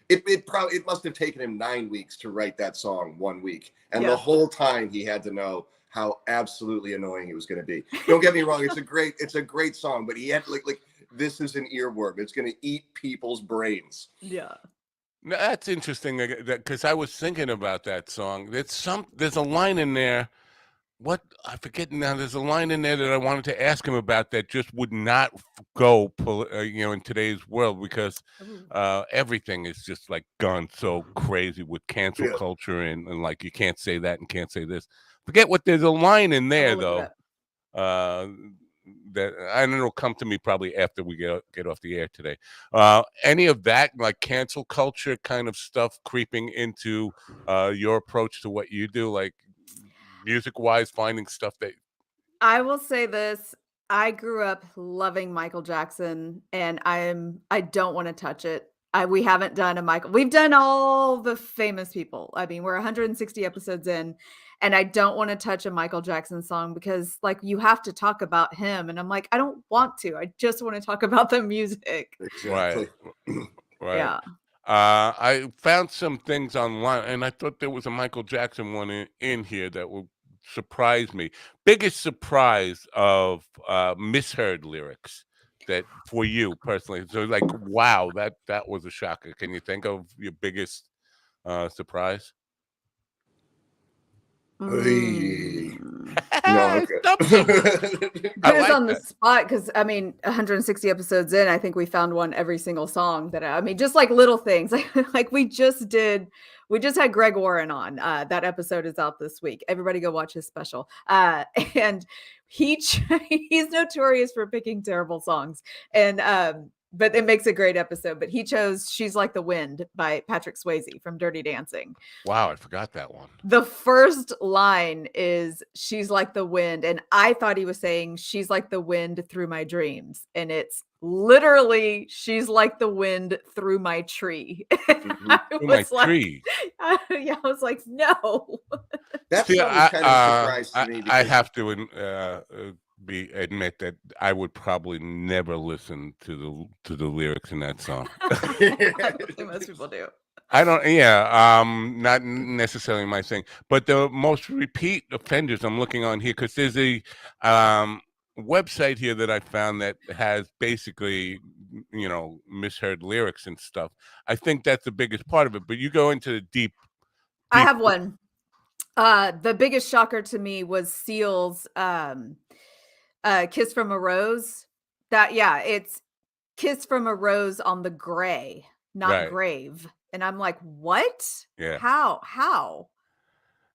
it must have taken him 9 weeks to write that song 1 week, and the whole time he had to know how absolutely annoying it was going to be. Don't get me wrong; it's a great song, but he had like this is an earworm. It's going to eat people's brains. Yeah. No, that's interesting because I was thinking about that song. There's a line in there. What I forget now. There's a line in there that I wanted to ask him about that just would not go, in today's world, because everything is just like gone so crazy with cancel culture and like you can't say that and can't say this. Forget what. There's a line in there though. That and it'll come to me probably after we get off the air today. Any of that like cancel culture kind of stuff creeping into your approach to what you do, like music wise, finding stuff that I will say this. I grew up loving Michael Jackson, and I don't want to touch it. We haven't done a Michael. We've done all the famous people. I mean, we're 160 episodes in, and I don't want to touch a Michael Jackson song because like you have to talk about him. And I'm like, I don't want to. I just want to talk about the music. Exactly. Right. Yeah. I found some things online, and I thought there was a Michael Jackson one in here that would surprise me. Biggest surprise of misheard lyrics that for you personally. So like, wow, that was a shocker. Can you think of your biggest surprise? No, okay. Put us on the spot because I mean, 160 episodes in, I think we found one every single song that I mean, just like little things. Like we just had Greg Warren on. That episode is out this week. Everybody go watch his special. And he's notorious for picking terrible songs. And but it makes a great episode. But he chose "She's Like the Wind" by Patrick Swayze from Dirty Dancing. Wow, I forgot that one. The first line is "She's like the wind," and I thought he was saying "She's like the wind through my dreams," and it's literally "She's like the wind through my tree." Through my tree. Yeah, I was like, no. That's kind of a surprise to me. I have to admit that I would probably never listen to the lyrics in that song. I think most people do. I don't. Not necessarily my thing, but the most repeat offenders I'm looking on here because there's a website here that I found that has basically misheard lyrics and stuff. I think that's the biggest part of it. But you go into the deep. I have one. The biggest shocker to me was Seal's "Kiss from a Rose." It's "Kiss from a Rose on the Gray," not Right. grave. And I'm like, what? Yeah. How?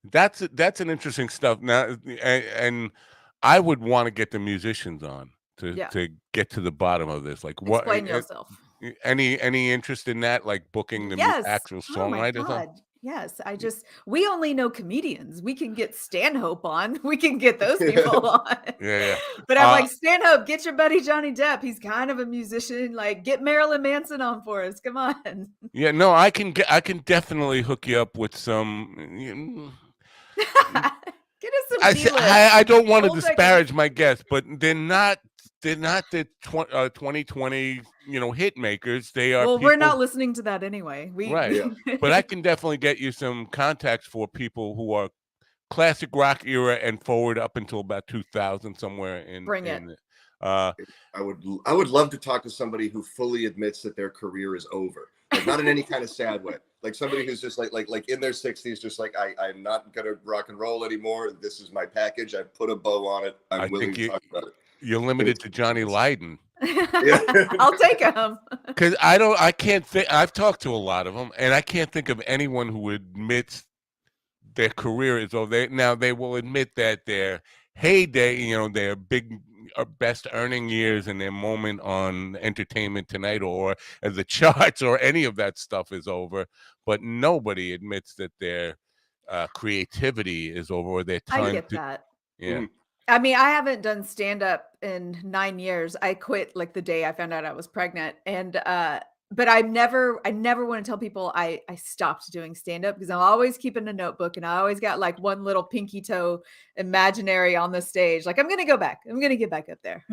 That's an interesting stuff. Now, and I would want to get the musicians on Yeah. to get to the bottom of this. Like, what? Explain yourself. Any interest in that? Like booking the Yes. actual Oh my songwriters on? God. Yes. We only know comedians. We can get Stanhope on. We can get those people on. Yeah, yeah. But I'm Uh, like, Stanhope, get your buddy Johnny Depp. He's kind of a musician. Like, get Marilyn Manson on for us. Come on. yeah. No, I can definitely hook you up with some. Get us some D-list. I don't want to We'll take 'em. disparage my guests, but they're not the 2020 hit makers. They are Well, we're not people. listening to that anyway. Right. Yeah. But I can definitely get you some contacts for people who are classic rock era and forward up until about 2000 somewhere Bring it. in uh I would love to talk to somebody who fully admits that their career is over. Like not in any kind of sad way. Like somebody who's just like in their 60s, just like I'm not gonna rock and roll anymore. This is my package. I put a bow on it. I I'm willing think to talk about it. you're limited to Johnny Lydon. Yeah. I'll take him. Because I can't think. I've talked to a lot of them, and I can't think of anyone who admits their career is over. They will admit that their heyday, their big best earning years and their moment on Entertainment Tonight or the charts or any of that stuff is over. But nobody admits that their creativity is over or their I time get to. that. Yeah. Mhm. I mean, I haven't done stand up in 9 years. I quit like the day I found out I was pregnant. And but I never want to tell people I stopped doing stand up because I'm always keeping a notebook and I always got like one little pinky toe imaginary on the stage. Like I'm going to go back. I'm going to get back up there.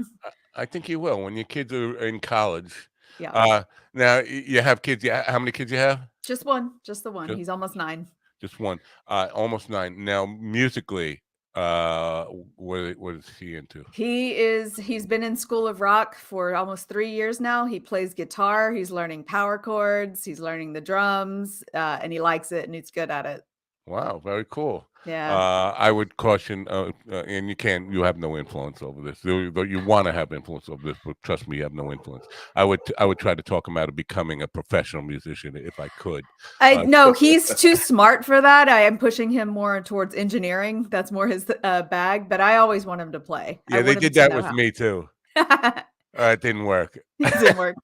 I think you will when your kids are in college. Yeah. Now you have kids. Yeah, how many kids you have? Just one, just the one. Just, He's almost 9. just one. Almost 9. Now musically, what is he into? He's been in School of Rock for almost 3 years now. He plays guitar, he's learning power chords, he's learning the drums, and he likes it and he's good at it. Wow, very cool. Yeah. I would caution, and you have no influence over this. Though you want to have influence over this, but trust me, you have no influence. I would try to talk him out of becoming a professional musician if I could. No, he's too smart for that. I am pushing him more towards engineering. That's more his bag, but I always want him to play. Yeah, they did that with me too. It didn't work. It didn't work.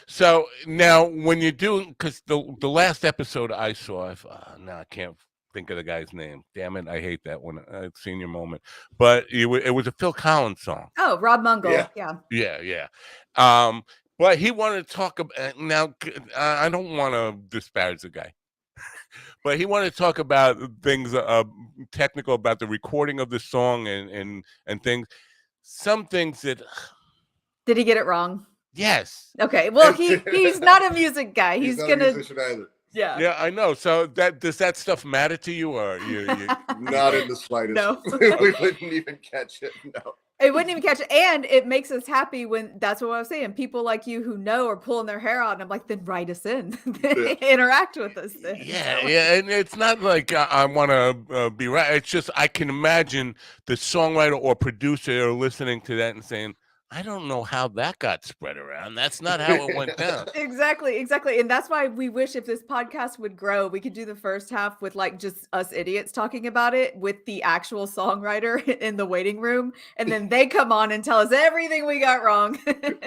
So now when you do, because the last episode I saw, now I can't think of the guy's name. Damn it, I hate that one. Senior moment, but it was a Phil Collins song. Oh, Rob Mungle. Yeah. Yeah. But he wanted to talk about now. I don't want to disparage the guy, but he wanted to talk about things technical about the recording of the song and things. Some things that. Did he get it wrong? Yes. Okay. Well, he's not a music guy. He's not gonna. a musician either. Yeah. Yeah, I know. So does that stuff matter to you, or you? Not in the slightest. No. We wouldn't even catch it. No. It wouldn't even catch it. And it makes us happy when that's what I was saying. People like you who know are pulling their hair out. And I'm like, then write us in. Interact with us then. Yeah. And it's not like I want to be right. It's just I can imagine the songwriter or producer listening to that and saying, I don't know how that got spread around. That's not how it went down. Exactly. And that's why we wish if this podcast would grow, we could do the first half with like just us idiots talking about it with the actual songwriter in the waiting room. And then they come on and tell us everything we got wrong.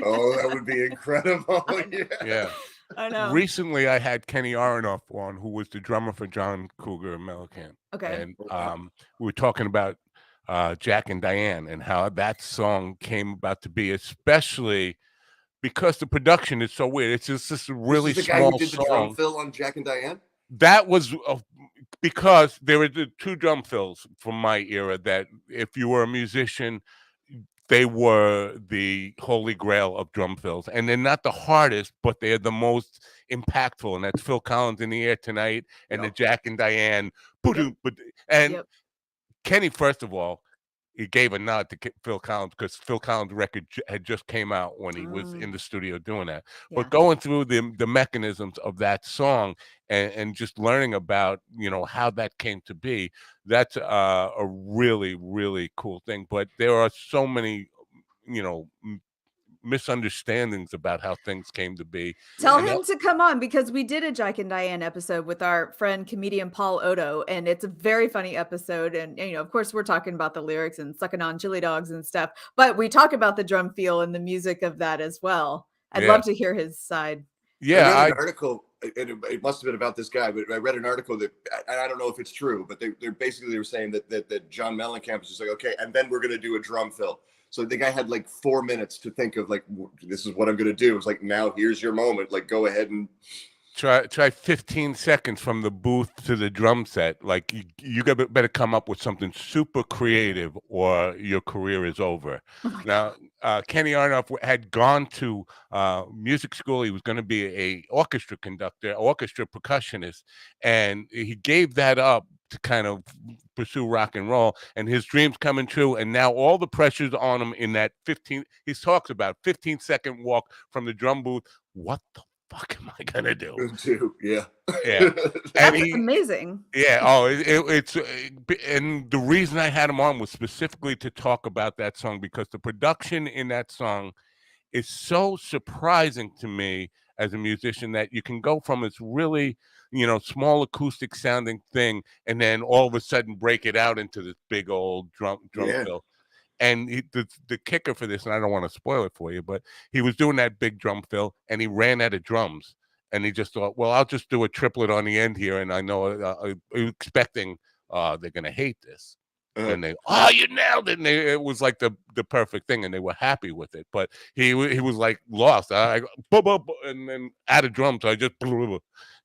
Oh, that would be incredible. Yeah. I know. Recently, I had Kenny Aronoff on, who was the drummer for John Cougar and Mellencamp. Okay. And we were talking about Jack and Diane and how that song came about to be, especially because the production is so weird. It's just this really This is the guy small who did the song. drum fill on Jack and Diane? That was because there were the 2 drum fills from my era that if you were a musician, they were the holy grail of drum fills. And they're not the hardest, but they're the most impactful. And that's Phil Collins, In the Air Tonight, and the Jack and Diane. And Kenny, first of all, he gave a nod to Phil Collins because Phil Collins' record had just came out when he was in the studio doing that. Yeah. But going through the mechanisms of that song and just learning about, how that came to be, that's a really, really cool thing. But there are so many, misunderstandings about how things came to be. Tell And him to come on, because we did a Jack and Diane episode with our friend comedian Paul Odo, and it's a very funny episode. And of course, we're talking about the lyrics and sucking on chili dogs and stuff, but we talk about the drum feel and the music of that as well. I'd yeah, love to hear his side. I yeah, read an article, and it must have been about this guy, but I read an article that I don't know if it's true, but they were saying that John Mellencamp was just like, okay, and then we're going to do a drum fill. So the guy had like 4 minutes to think of like, this is what I'm going to do. It's like, now here's your moment. Like, go ahead and try 15 seconds from the booth to the drum set. Like you better come up with something super creative, or your career is over. Now, Kenny Arnoff had gone to music school. He was going to be a orchestra conductor, orchestra percussionist, and he gave that up to kind of pursue rock and roll, and his dreams coming true. And now all the pressure's on him in that 15. He talks about 15-second walk from the drum booth. What the fuck am I gonna do? yeah. Yeah, and That's amazing. yeah. Oh, it's and the reason I had him on was specifically to talk about that song, because the production in that song is so surprising to me as a musician, that you can go from this really, small acoustic sounding thing, and then all of a sudden break it out into this big old drum fill. And the kicker for this, and I don't want to spoil it for you, but he was doing that big drum fill, and he ran out of drums, and he just thought, well, I'll just do a triplet on the end here, and I know expecting they're gonna hate this. And they, you nailed it. And it was like the perfect thing, and they were happy with it. But he was like lost. And then out of drums, so I just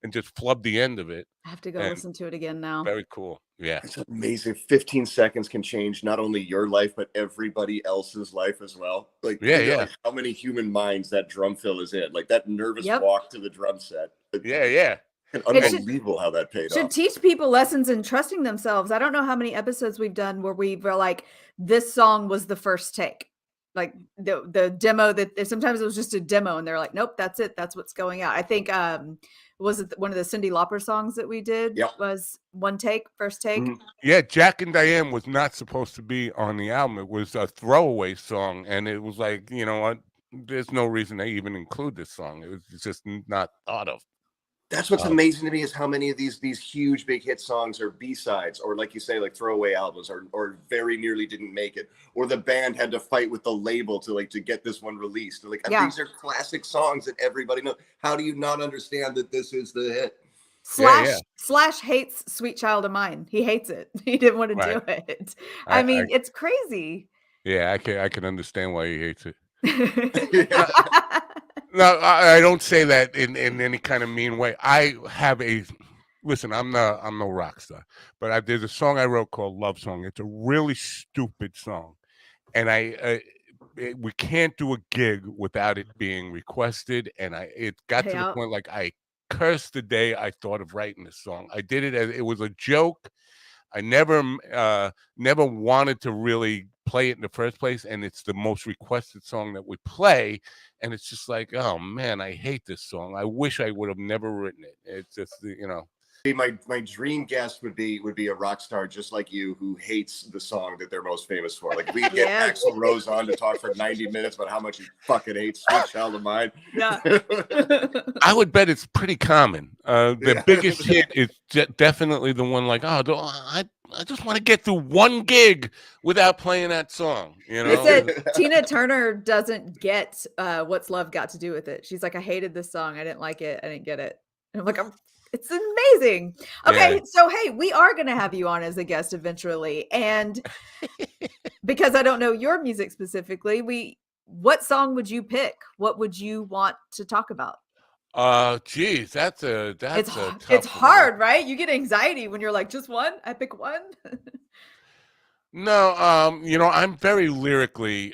and just flubbed the end of it. I have to go And listen to it again now. very cool. Yeah, It's amazing. 15 seconds can change not only your life, but everybody else's life as well. Like, like how many human minds that drum fill is in. Like that nervous walk to the drum set. Yeah. And unbelievable how that paid off. Should teach people lessons in trusting themselves. I don't know how many episodes we've done where we were like, this song was the first take. Like the demo, that sometimes it was just a demo and they're like, nope, that's it. That's what's going out. I think was it one of the Cyndi Lauper songs that we did was one take, first take? Yeah, Jack and Diane was not supposed to be on the album. It was a throwaway song, and it was like, what? There's no reason to even include this song. It was just not thought of. That's what's amazing to me, is how many of these huge big hit songs are B-sides, or like you say, like throwaway albums, or very nearly didn't make it, or the band had to fight with the label to get this one released. Like these are classic songs that everybody knows. How do you not understand that this is the hit? Slash hates Sweet Child of Mine. He hates it. He didn't want to do it. I mean, it's crazy. Yeah, I can understand why he hates it. No, I don't say that in any kind of mean way. I have listen, I'm no rock star, but there's a song I wrote called Love Song. It's a really stupid song, and we can't do a gig without it being requested, and it got to the point like I cursed the day I thought of writing this song. I did it as it was a joke. I never wanted to really play it in the first place, and it's the most requested song that we play, and it's just like, oh man, I hate this song. I wish I would have never written it. It's just My dream guest would be a rock star just like you, who hates the song that they're most famous for. Like, we get Axl Rose on to talk for 90 minutes about how much he fucking hates Sweet Child of Mine. Yeah. I would bet it's pretty common. The biggest hit is definitely the one like, I just want to get through one gig without playing that song. He said Tina Turner doesn't get What's Love Got to Do with It. She's like, I hated this song. I didn't like it. I didn't get it. And I'm like, it's amazing. Okay, so hey, we are going to have you on as a guest eventually. And because I don't know your music specifically, what song would you pick? What would you want to talk about? Geez, that's a tough it's one. hard, right? You get anxiety when you're like, just one? I pick one. No, I'm very lyrically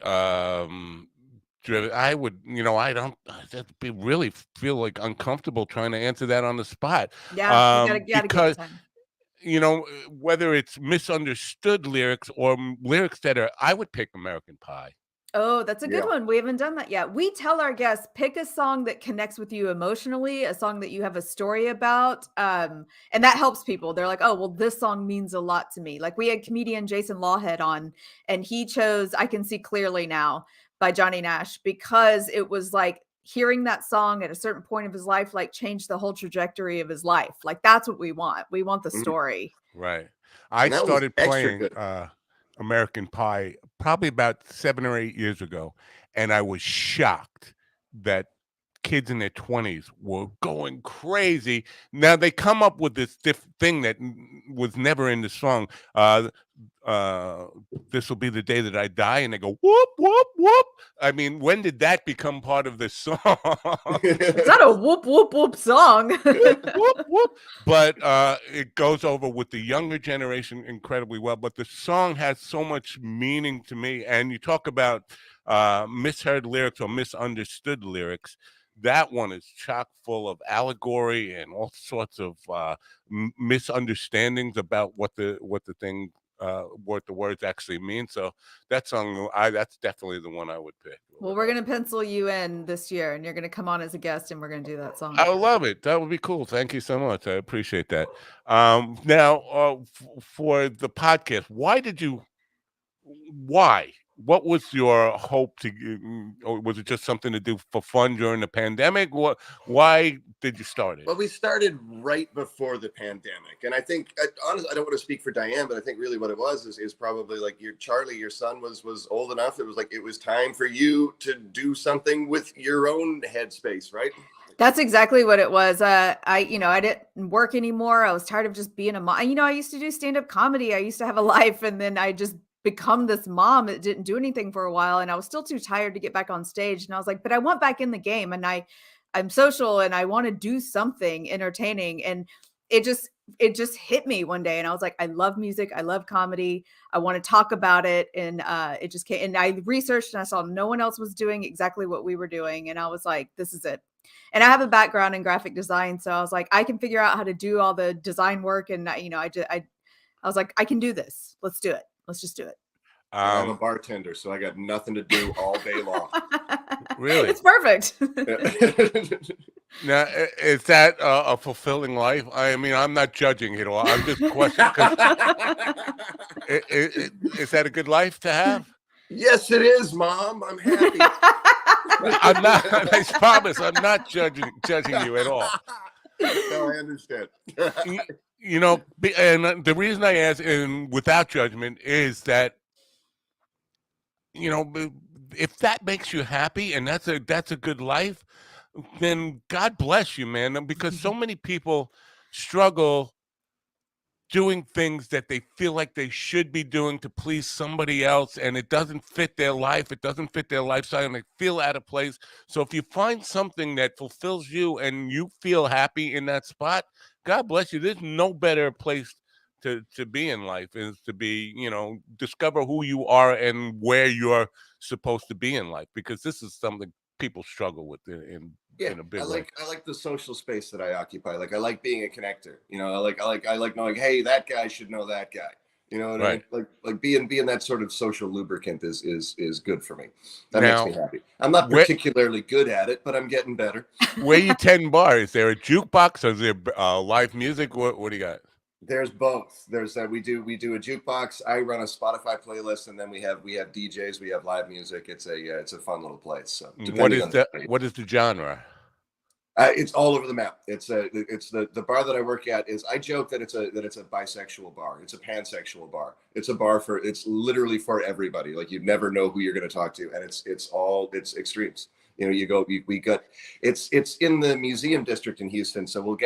driven. I would, I'd really feel like uncomfortable trying to answer that on the spot. Yeah, you gotta because get time. Whether it's misunderstood lyrics or lyrics I would pick American Pie. Oh, that's a good one. We haven't done that yet. We tell our guests, pick a song that connects with you emotionally, a song that you have a story about. And that helps people. They're like, oh, well, this song means a lot to me. Like, we had comedian Jason Lawhead on, and he chose I Can See Clearly Now by Johnny Nash, because it was like hearing that song at a certain point of his life, like changed the whole trajectory of his life. Like that's what we want. We want the Mhm. story. Right. I And that was started extra playing good. American Pie probably about 7 or 8 years ago, and I was shocked that kids in their 20s were going crazy. Now they come up with this thing that was never in the song. Uh, this will be the day that I die, and they go whoop whoop whoop. I mean, when did that become part of the song? It's not a whoop whoop whoop song. Whoop, whoop, whoop. But it goes over with the younger generation incredibly well. But the song has so much meaning to me. And you talk about misheard lyrics or misunderstood lyrics. That one is chock full of allegory and all sorts of misunderstandings about what the thing what the words actually mean. So that song, that's definitely the one I would pick. Well, we're gonna pencil you in this year, and you're gonna come on as a guest, and we're gonna do that song. I would love it. That would be cool. Thank you so much. I appreciate that. Now, for the podcast, why? What was your hope to, or was it just something to do for fun during the pandemic? Why did you start it? Well, we started right before the pandemic, and I think, honestly, I don't want to speak for Diane, but I think really what it was is probably like your son was old enough. It was like it was time for you to do something with your own headspace, right? That's exactly what it was. I didn't work anymore. I was tired of just being a mom. I used to do stand-up comedy. I used to have a life, and then I just become this mom that didn't do anything for a while, and I was still too tired to get back on stage. And I was like, but I want back in the game, and I'm social, and I want to do something entertaining. And it just hit me one day, and I was like, I love music, I love comedy, I want to talk about it. And it just came, and I researched, and I saw no one else was doing exactly what we were doing, and I was like, this is it. And I have a background in graphic design, so I was like, I can figure out how to do all the design work. And I was like, I can do this. Let's do it. Let's just do it. And I'm a Um, bartender, so I got nothing to do all day long. really? It's perfect. Now, is that a fulfilling life? I mean, I'm not judging it all. I'm just questioning because is that a good life to have? Yes, it is, Mom. I'm happy. I'm not. I promise, I'm not judging you at all. No, I understand. And the reason I ask, and without judgment, is that if that makes you happy and that's a good life, then God bless you, man. Because so many people struggle doing things that they feel like they should be doing to please somebody else, and it doesn't fit their life, it doesn't fit their lifestyle, and they feel out of place. So if you find something that fulfills you and you feel happy in that spot, God bless you. There's no better place to be in life, is to be, discover who you are and where you're supposed to be in life, because this is something people struggle with Yeah, in a big I way. like the social space that I occupy. Like I like being a connector. I like knowing, hey, that guy should know that guy. You know what I Right. mean? Like being that sort of social lubricant is good for me. That makes Now, me happy. I'm not where particularly good at it, but I'm getting better. where you tend bar, is there a jukebox or is there live music? What do you got? There's both. There's that we do a jukebox. I run a Spotify playlist, and then we have DJs. We have live music. It's a fun little place. So What depending is on the the what is the genre? it's all over the map. It's the bar that I work at is, I joke that it's a bisexual bar. It's a pansexual bar. It's a bar it's literally for everybody. Like you never know who you're going to talk to, and it's extremes. We got it's in the museum district in Houston, so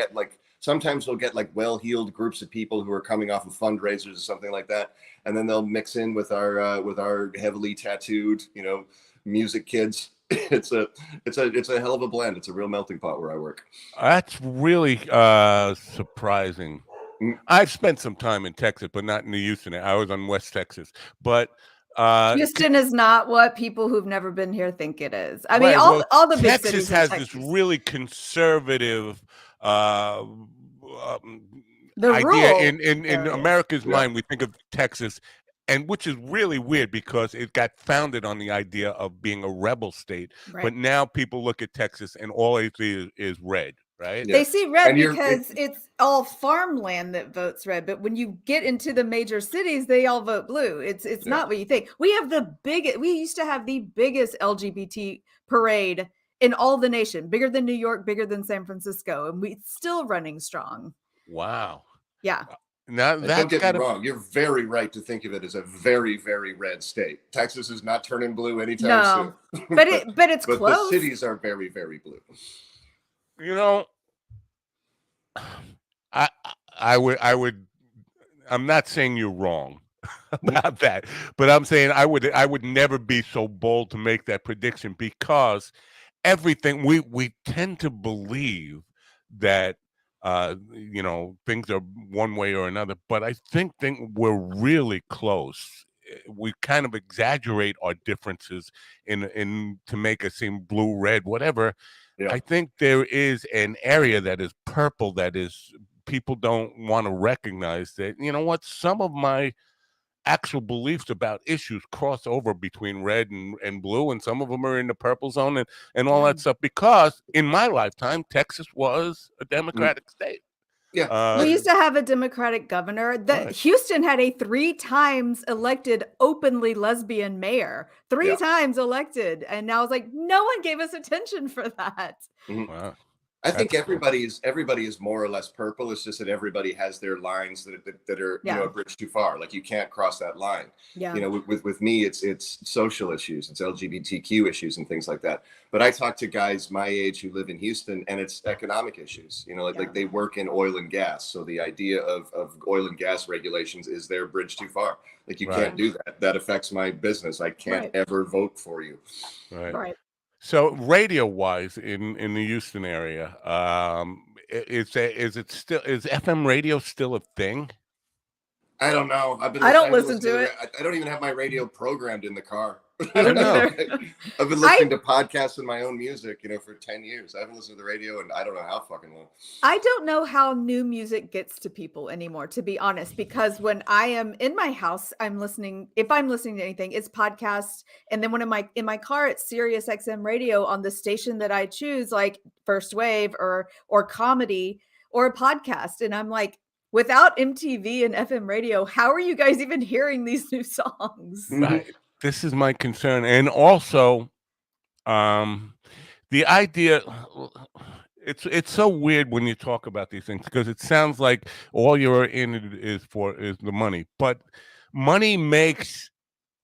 sometimes we'll get like well-heeled groups of people who are coming off of fundraisers or something like that, and then they'll mix in with our heavily tattooed music kids. It's a hell of a blend. It's a real melting pot where I work. That's really surprising. Mm. I've spent some time in Texas, but not in the Houston. I was on West Texas, but Houston is not what people who've never been here think it is. I mean, right. Well, all the big Texas cities in has this Texas. really conservative The idea rural in areas. America's Yeah. mind. We think of Texas, and which is really weird because it got founded on the idea of being a rebel state. Right. But now people look at Texas and all they see is red, right? They see red And you're- because it's all farmland that votes red. But when you get into the major cities, they all vote blue. It's not what you think. We used to have the biggest LGBT parade in all the nation, bigger than New York, bigger than San Francisco, and it's still running strong. Wow. Yeah. Now Don't that's get got me wrong. You're very right to think of it as a very, very red state. Texas is not turning blue anytime No, soon. but it's but close. the cities are very, very blue. You know, I would. I'm not saying you're wrong about that, but I'm saying I would never be so bold to make that prediction because everything we tend to believe that things are one way or another, but I think we're really close. We kind of exaggerate our differences in to make it seem blue, red, whatever. Yeah. I think there is an area that is purple that is people don't want to recognize that, you know what, some of my actual beliefs about issues cross over between red and blue, and some of them are in the purple zone and all that stuff, because in my lifetime, Texas was a Democratic state. Yeah. We used to have a Democratic governor. Right. Houston had a 3 times elected openly lesbian mayor. 3 times elected. And now it's like, no one gave us attention for that. Wow. I think That's cool. everybody is more or less purple. It's just that everybody has their lines that are a bridge too far. Like you can't cross that line. Yeah. With me, it's social issues, it's LGBTQ issues and things like that. But I talk to guys my age who live in Houston, and it's economic issues. Like they work in oil and gas, so the idea of oil and gas regulations is their bridge too far. Like you can't do that. That affects my business. I can't ever vote for you. Right. So radio-wise, in the Houston area, is FM radio still a thing? I don't know. I don't listen to it. I don't even have my radio programmed in the car. I don't either. I've been listening to podcasts and my own music, for 10 years. I haven't listened to the radio and I don't know how fucking long. I don't know how new music gets to people anymore, to be honest, because when I am in my house, if I'm listening to anything, it's podcasts. And then when in my car, it's Sirius XM radio on the station that I choose, like First Wave or comedy or a podcast. And I'm like, without MTV and FM radio, how are you guys even hearing these new songs? Right. This is my concern. And also, the idea, it's so weird when you talk about these things, because it sounds like all you're in it is the money. But money makes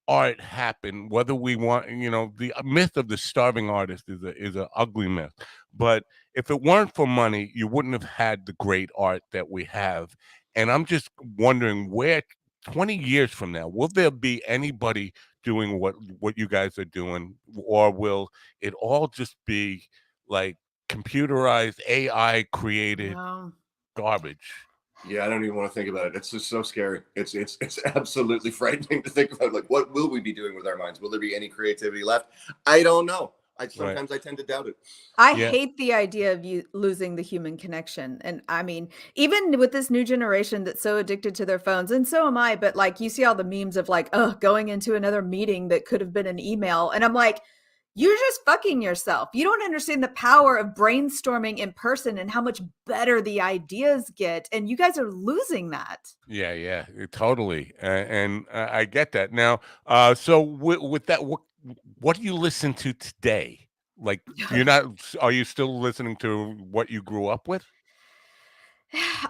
art happen, whether we want, the myth of the starving artist is an ugly myth. But if it weren't for money, you wouldn't have had the great art that we have. And I'm just wondering, where 20 years from now, will there be anybody doing what you guys are doing, or will it all just be like computerized, AI created garbage? Yeah, I don't even want to think about it. It's just so scary. It's absolutely frightening to think about. Like, what will we be doing with our minds? Will there be any creativity left? I don't know. Sometimes I tend to doubt it. I hate the idea of you losing the human connection. And I mean, even with this new generation that's so addicted to their phones, and so am I, but like you see all the memes of like, going into another meeting that could have been an email. And I'm like, you're just fucking yourself. You don't understand the power of brainstorming in person and how much better the ideas get. And you guys are losing that. Yeah, totally. And I get that. Now, so with that, what do you listen to today? Like, are you still listening to what you grew up with?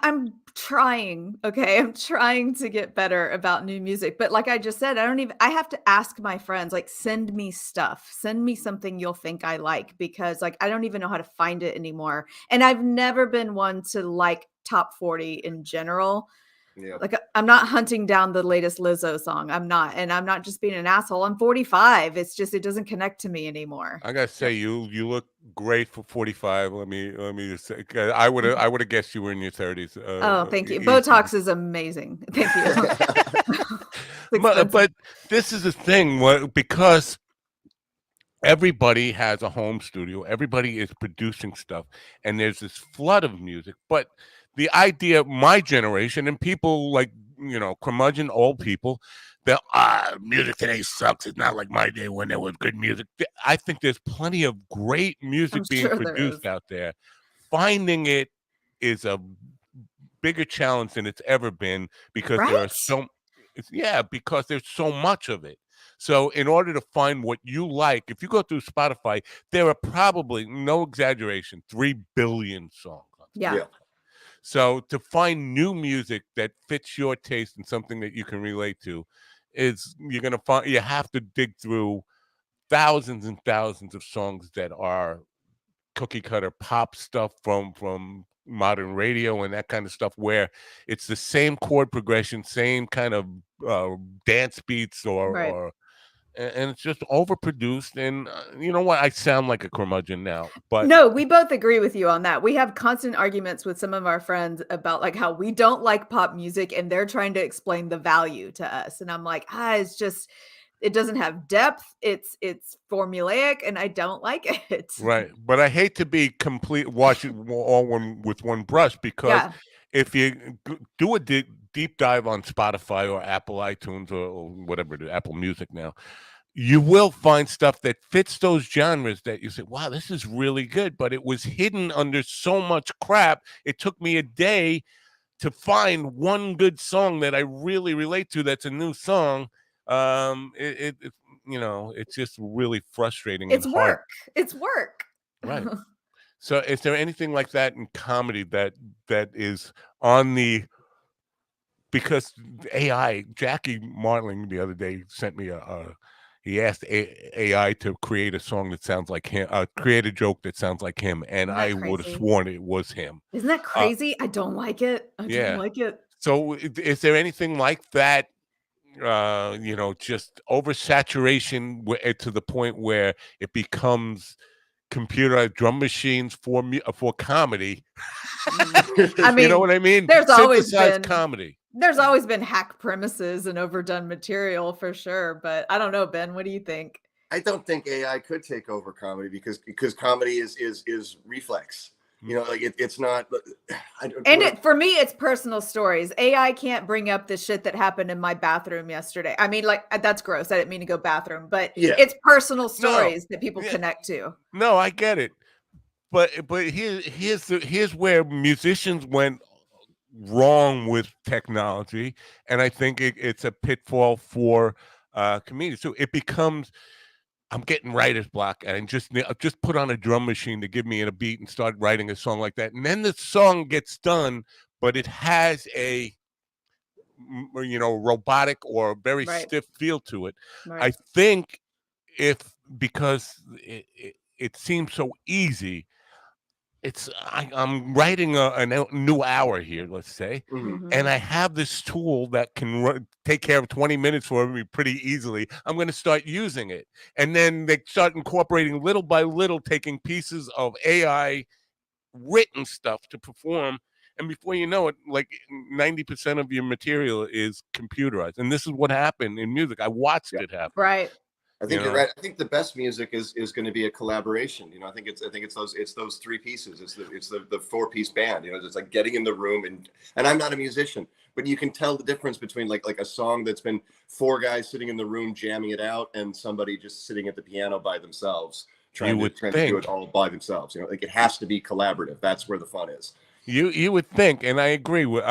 I'm trying. Okay. I'm trying to get better about new music. But like I just said, I have to ask my friends, like, send me stuff, send me something you'll think I like, because like, I don't even know how to find it anymore. And I've never been one to like top 40 in general. Yeah. Like I'm not hunting down the latest Lizzo song. I'm not. And I'm not just being an asshole. I'm 45. It's just, it doesn't connect to me anymore. I gotta say, you look great for 45. Let me just say, 'cause I would have guessed you were in your 30s. Oh, thank you. Easy. Botox is amazing. Thank you. But this is the thing, because everybody has a home studio, everybody is producing stuff, and there's this flood of music. But the idea, my generation, and people like, curmudgeon old people, that music today sucks. It's not like my day when there was good music. I think there's plenty of great music being produced out there. finding it is a bigger challenge than it's ever been because there are Right? because there's so much of it. So in order to find what you like, if you go through Spotify, there are probably, no exaggeration, 3 billion songs on Yeah. Yeah. Spotify. So to find new music that fits your taste and something that you can relate to is you have to dig through thousands and thousands of songs that are cookie cutter pop stuff from modern radio and that kind of stuff, where it's the same chord progression, same kind of dance beats, Right. and it's just overproduced. And you know what? I sound like a curmudgeon now, but No, we both agree with you on that. We have constant arguments with some of our friends about like how we don't like pop music and they're trying to explain the value to us. And I'm like, it's just it doesn't have depth. It's formulaic and I don't like it. right. But I hate to be complete watching all one with one brush, because Yeah. if you do a deep dive on Spotify or Apple iTunes or whatever, Apple Music now, you will find stuff that fits those genres that you say, wow, this is really good, but it was hidden under so much crap. It took me a day to find one good song that I really relate to. That's a new song. It it's just really frustrating and It's hard. work. It's work. Right. So is there anything like that in comedy that is on the, because Jackie Martling the other day sent me he asked AI to create a song that sounds like him, create a joke that sounds like him, and Isn't I that would have crazy? sworn it was him. Isn't that Uh, crazy? I don't like it. I don't yeah. like it. So is there anything like that? Just oversaturation to the point where it becomes computerized drum machines for comedy. I You know mean, what I mean? there's always Synthesized been comedy. there's always been hack premises and overdone material for sure, but I don't know, Ben, what do you think? I don't think AI could take over comedy because comedy is reflex. You know, like it's not. I don't. And for me, it's personal stories. AI can't bring up the shit that happened in my bathroom yesterday. I mean, like that's gross. I didn't mean to go bathroom, but Yeah. it's personal No, stories that people yeah, connect to. no, I get it. But here's where musicians went wrong with technology, and I think it's a pitfall for comedians too. It becomes, I'm getting writer's block, and just put on a drum machine to give me a beat and start writing a song like that, and then the song gets done, but it has a robotic or very Right. stiff feel to it. I Right. think if because it seems so easy, I'm writing a new hour here, let's say, Mhm. and Mhm. I have this tool that can take care of 20 minutes for me pretty easily. I'm going to start using it, and then they start incorporating little by little, taking pieces of AI written stuff to perform. And before you know it, like 90% of your material is computerized. And this is what happened in music. I watched Yeah. it happen. Right. I You think you're know, right. I think the best music is going to be a collaboration. You know, I think it's those three pieces. It's the four-piece band. You know, just like getting in the room and I'm not a musician, but you can tell the difference between like a song that's been four guys sitting in the room jamming it out and somebody just sitting at the piano by themselves you would trying to do it think. all by themselves. You know, like it has to be collaborative. That's where the fun is. You would think, and I agree with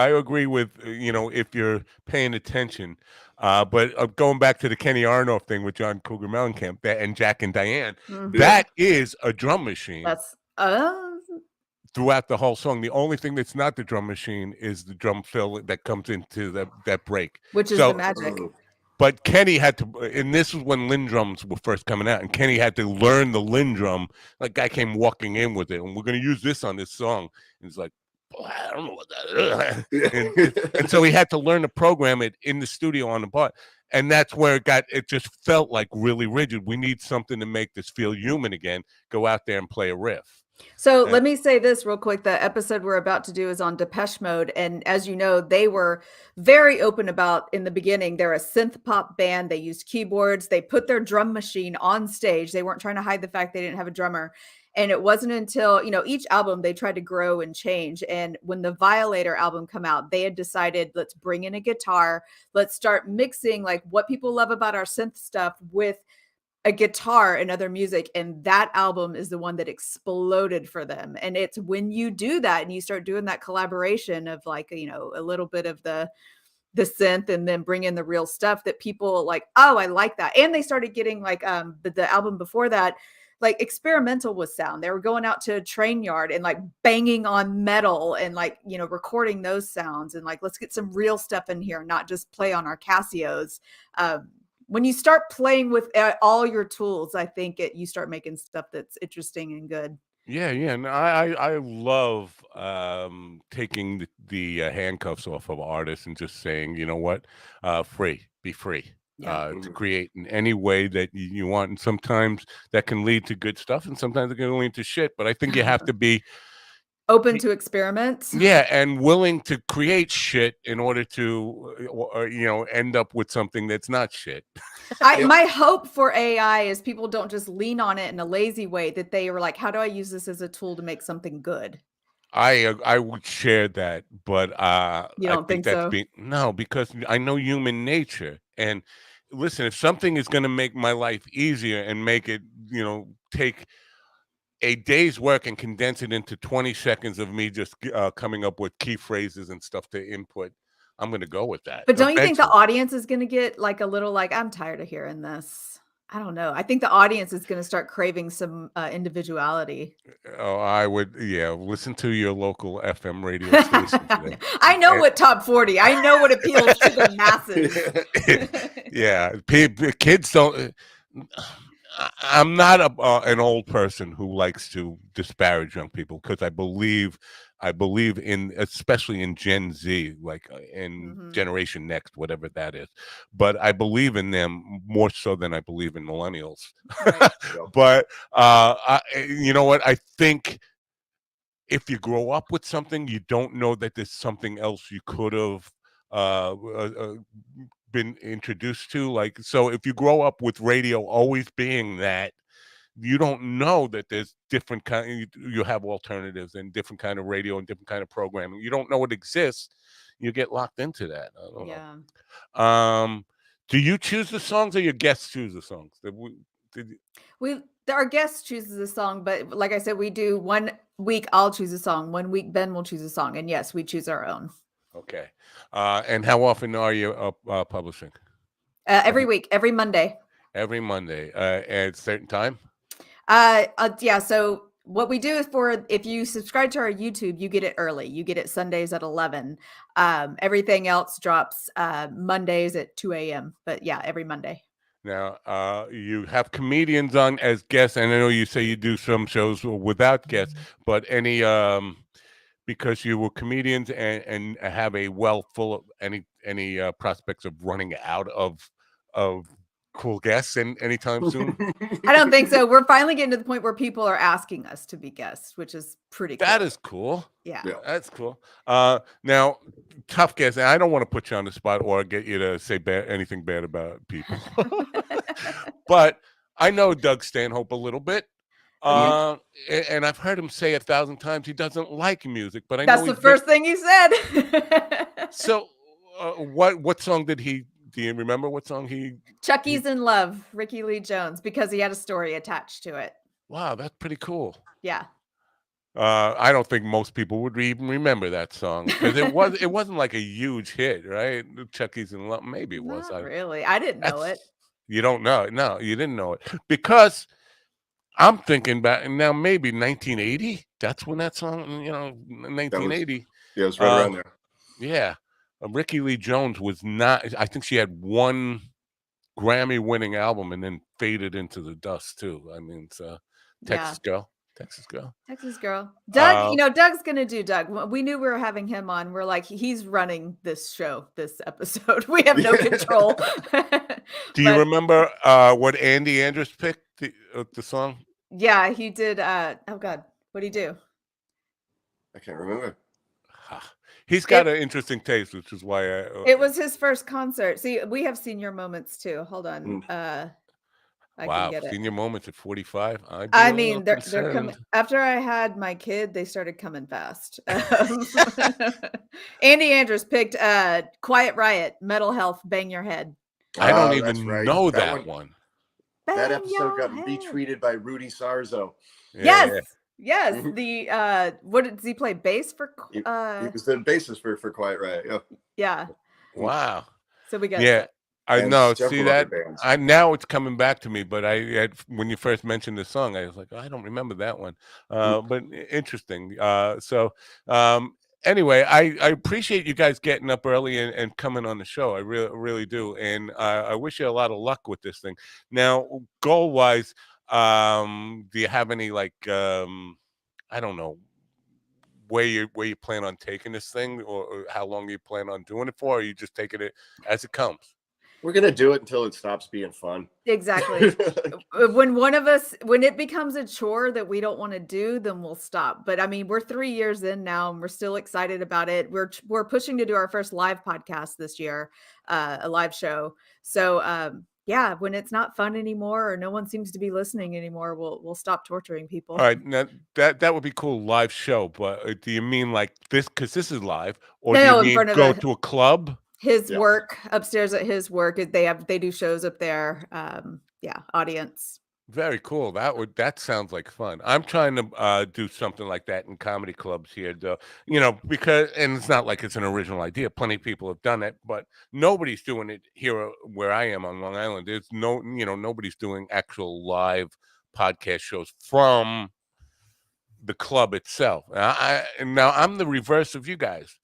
if you're paying attention. But going back to the Kenny Arnold thing with John Cougar Mellencamp and Jack and Diane, Mhm. Yeah. that is a drum machine That's throughout the whole song. The only thing that's not the drum machine is the drum fill that comes into that break. which is the So, magic. Oh, but Kenny had to, and this was when Lindrums were first coming out, and Kenny had to learn the Lindrum. Like, guy came walking in with it, and we're going to use this on this song. And he's like, I don't know what that is. And so he had to learn to program it in the studio on the part. And that's where it just felt like really rigid. We need something to make this feel human again. Go out there and play a riff. So And let me say this real quick. The episode we're about to do is on Depeche Mode. And as you know, they were very open about in the beginning. They're a synth pop band. They used keyboards. They put their drum machine on stage. They weren't trying to hide the fact they didn't have a drummer. And it wasn't until, each album they tried to grow and change. And when the Violator album come out, they had decided, let's bring in a guitar. Let's start mixing like what people love about our synth stuff with a guitar and other music, and that album is the one that exploded for them. And it's when you do that and you start doing that collaboration of like, you know, a little bit of the synth and then bring in the real stuff that people like, oh, I like that. And they started getting like the album before that, like experimental with sound. They were going out to a train yard and like banging on metal and like, you know, recording those sounds and like, let's get some real stuff in here, not just play on our Casios. When you start playing with all your tools, I think you start making stuff that's interesting and good. Yeah, yeah, and I love taking the handcuffs off of artists and just saying, you know what, be free, Yeah. to create in any way that you want. And sometimes that can lead to good stuff, and sometimes it can lead to shit. But I think you have to be, Open to experiments. yeah, and willing to create shit in order to, you know, end up with something that's not shit. My hope for AI is people don't just lean on it in a lazy way, that they were like, how do I use this as a tool to make something good? I would share that, but You I don't think think that's so? being no, because I know human nature. And listen, if something is going to make my life easier and make it, you know, take a day's work and condense it into 20 seconds of me just coming up with key phrases and stuff to input, I'm going to go with that But don't you think the eventually. audience is gonna get like a little like, I'm tired of hearing this? I don't know. I think the audience is gonna start craving some individuality. Oh, I would, yeah, listen to your local FM radio station today. I know what top 40. I know what appeals to the masses. Yeah, kids don't. I'm not an old person who likes to disparage young people, because I believe in, especially in Gen Z, like in Mhm. Generation Next, whatever that is. But I believe in them more so than I believe in millennials. Right. But you know what? I think if you grow up with something, you don't know that there's something else you could have uh, uh, uh, been introduced to. Like, so if you grow up with radio always being that, you don't know that there's different kind. You have alternatives and different kind of radio and different kind of programming. You don't know it exists. You get locked into that. I don't Yeah. know. Do you choose the songs, or your guests choose the songs? Our guest chooses a song, but like I said, we do 1 week I'll choose a song, 1 week Ben will choose a song, and yes, we choose our own. Okay. And how often are you publishing? Every week, every Monday. Every Monday, at a certain time? Yeah, so what we do is, for if you subscribe to our YouTube, you get it early. You get it Sundays at 11. Everything else drops Mondays at 2 a.m. But yeah, every Monday. Now, you have comedians on as guests, and I know you say you do some shows without guests, but any because you were comedians and have a well full of any prospects of running out of cool guests anytime soon? I don't think so. We're finally getting to the point where people are asking us to be guests, which is pretty cool. That is cool. Yeah. That's cool. Now, tough guess. And I don't want to put you on the spot or get you to say anything bad about people, but I know Doug Stanhope a little bit, and I've heard him say 1,000 times he doesn't like music. But I That's know the first thing he said. So, what song did he? Do you remember what song he? Chucky's in Love, Ricky Lee Jones, because he had a story attached to it. Wow, that's pretty cool. Yeah. I don't think most people would even remember that song, because it wasn't like a huge hit, right? Chucky's in Love, maybe it was. Not really. I didn't know it. You don't know it. No, you didn't know it, because I'm thinking back now, maybe 1980. That's when that song, 1980. Yeah, it was right around there. Yeah, Ricky Lee Jones was not. I think she had one Grammy-winning album and then faded into the dust too. I mean, it's Texas Girl. Texas Girl. Texas Girl. Doug, Doug's gonna do Doug. We knew we were having him on. We're like, he's running this show, this episode. We have no control. Do you remember what Andy Andrews picked the song? Yeah, he did. Oh God, what'd he do? I can't remember. He's got an interesting taste, which is why it was his first concert. See, we have senior moments too. Hold on. I wow, can get it. Senior moments at 45. I mean, they're coming. After I had my kid, they started coming fast. Andy Andrews picked Quiet Riot, Mental Health, Bang Your Head. I don't even know that one. That Bang episode your got head. retweeted by Rudy Sarzo. Yes. Yeah. Yes. Mhm. The what does he play? Bass for He was the bassist for Quiet Riot. Yeah. yeah. Wow. So we got Yeah, I And know. See several other that? bands. I now it's coming back to me, but when you first mentioned the song, I was like, "Oh, I don't remember that one." But interesting. Um, anyway, I appreciate you guys getting up early and coming on the show. I really do, and I wish you a lot of luck with this thing. Now, goal wise, do you have any I don't know where you plan on taking this thing, or how long you plan on doing it for, or you just taking it as it comes? We're gonna do it until it stops being fun. exactly. When it becomes a chore that we don't want to do, then we'll stop. But I mean, we're 3 years in now, and we're still excited about it. We're pushing to do our first live podcast this year, a live show. So yeah, when it's not fun anymore or no one seems to be listening anymore, we'll stop torturing people. All right, now that would be cool, live show. But do you mean like this? Because this is live, or do you No, in mean front of go to a club? his Yeah. work upstairs at his work. They do shows up there. Yeah, audience. Very cool. That sounds like fun. I'm trying to do something like that in comedy clubs here, though. Because and it's not like it's an original idea. Plenty of people have done it, but nobody's doing it here where I am on Long Island. There's nobody's doing actual live podcast shows from the club itself. And now I'm the reverse of you guys.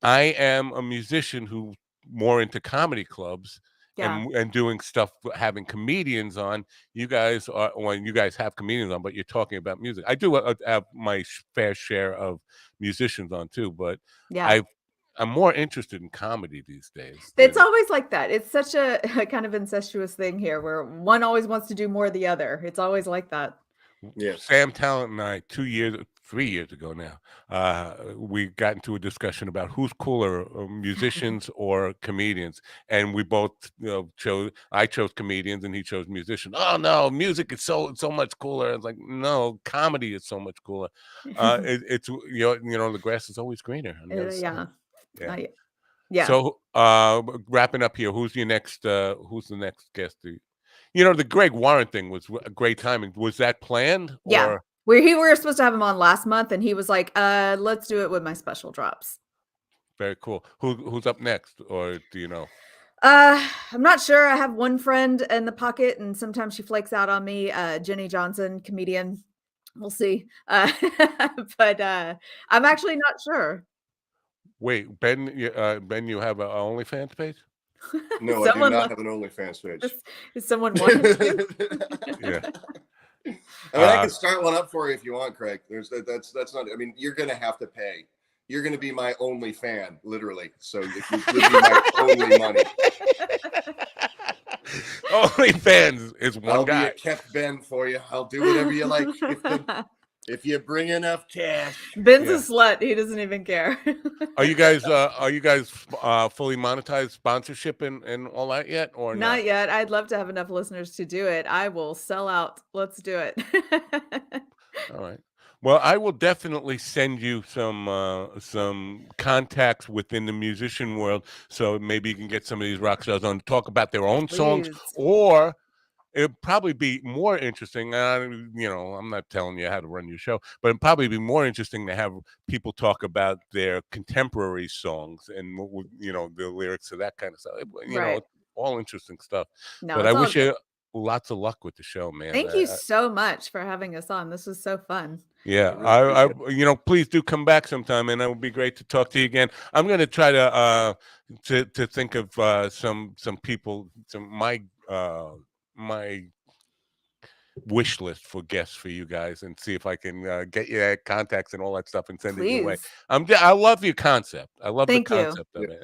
I am a musician who more into comedy clubs Yeah. and doing stuff, having comedians on. You guys are when you guys have comedians on, but you're talking about music. I do have my fair share of musicians on too, but Yeah. I I'm more interested in comedy these days. It's always like that. It's such a kind of incestuous thing here where one always wants to do more of the other. It's always like that. Yeah. Sam Talent and I, 3 years ago now, we got into a discussion about who's cooler, musicians or comedians, and we both, chose. I chose comedians, and he chose musicians. Oh no, music is so much cooler. It's like no, comedy is so much cooler. It's the grass is always greener on the other side. Yeah. Yeah. Yeah. So, wrapping up here, who's who's the next guest? The Greg Warren thing was a great timing. Was that planned Yeah. or We were supposed to have him on last month and he was like, let's do it with my special drops. very cool? Who's up next, or do you know? I'm not sure. I have one friend in the pocket and sometimes she flakes out on me. Jenny Johnson, comedian. We'll see. But I'm actually not sure. Wait, Ben, Ben, you have a OnlyFans page? No, I do Someone not lo- have an OnlyFans page. Is someone wanting to? Yeah. I mean, I Uh, can start one up for you if you want, Craig. That's not. I mean, you're gonna have to pay. You're gonna be my only fan, literally. So you'll be my only money. OnlyFans is one I'll be guy. a kept Ben for you. I'll do whatever you like if you bring enough cash. Ben's Yeah. a slut. He doesn't even care. Are you guys fully monetized sponsorship and all that yet, or no? Not yet. I'd love to have enough listeners to do it. I will sell out. Let's do it. All right. Well, I will definitely send you some contacts within the musician world, so maybe you can get some of these rock stars on to talk about their own songs, Please. or it'd probably be more interesting. I'm not telling you how to run your show, but it'd probably be more interesting to have people talk about their contemporary songs and the lyrics of that kind of stuff. Right. All interesting stuff. No, But I it's all wish good. you lots of luck with the show, man. Thank you so much for having us on. This was so fun. Yeah, I really appreciate please do come back sometime, and it would be great to talk to you again. I'm going to try to think of some people, my wish list for guests for you guys, and see if I can get you contacts and all that stuff and send it your way. Please. I love your concept. I love Thank the you. concept of it,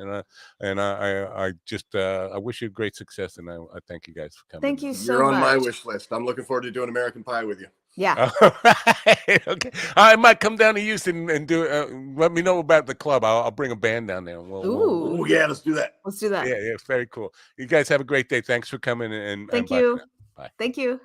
and I just I wish you great success, and I thank you guys for coming. Thank you so You're on my much. wish list. I'm looking forward to doing American Pie with you. Yeah. All right, okay. I might come down to Houston and do. Let me know about the club. I'll bring a band down there. And Ooh. Oh yeah, let's do that. Let's do that. yeah, it's very cool. You guys have a great day. Thanks for coming and Thank bye for you. now. Bye. Thank you.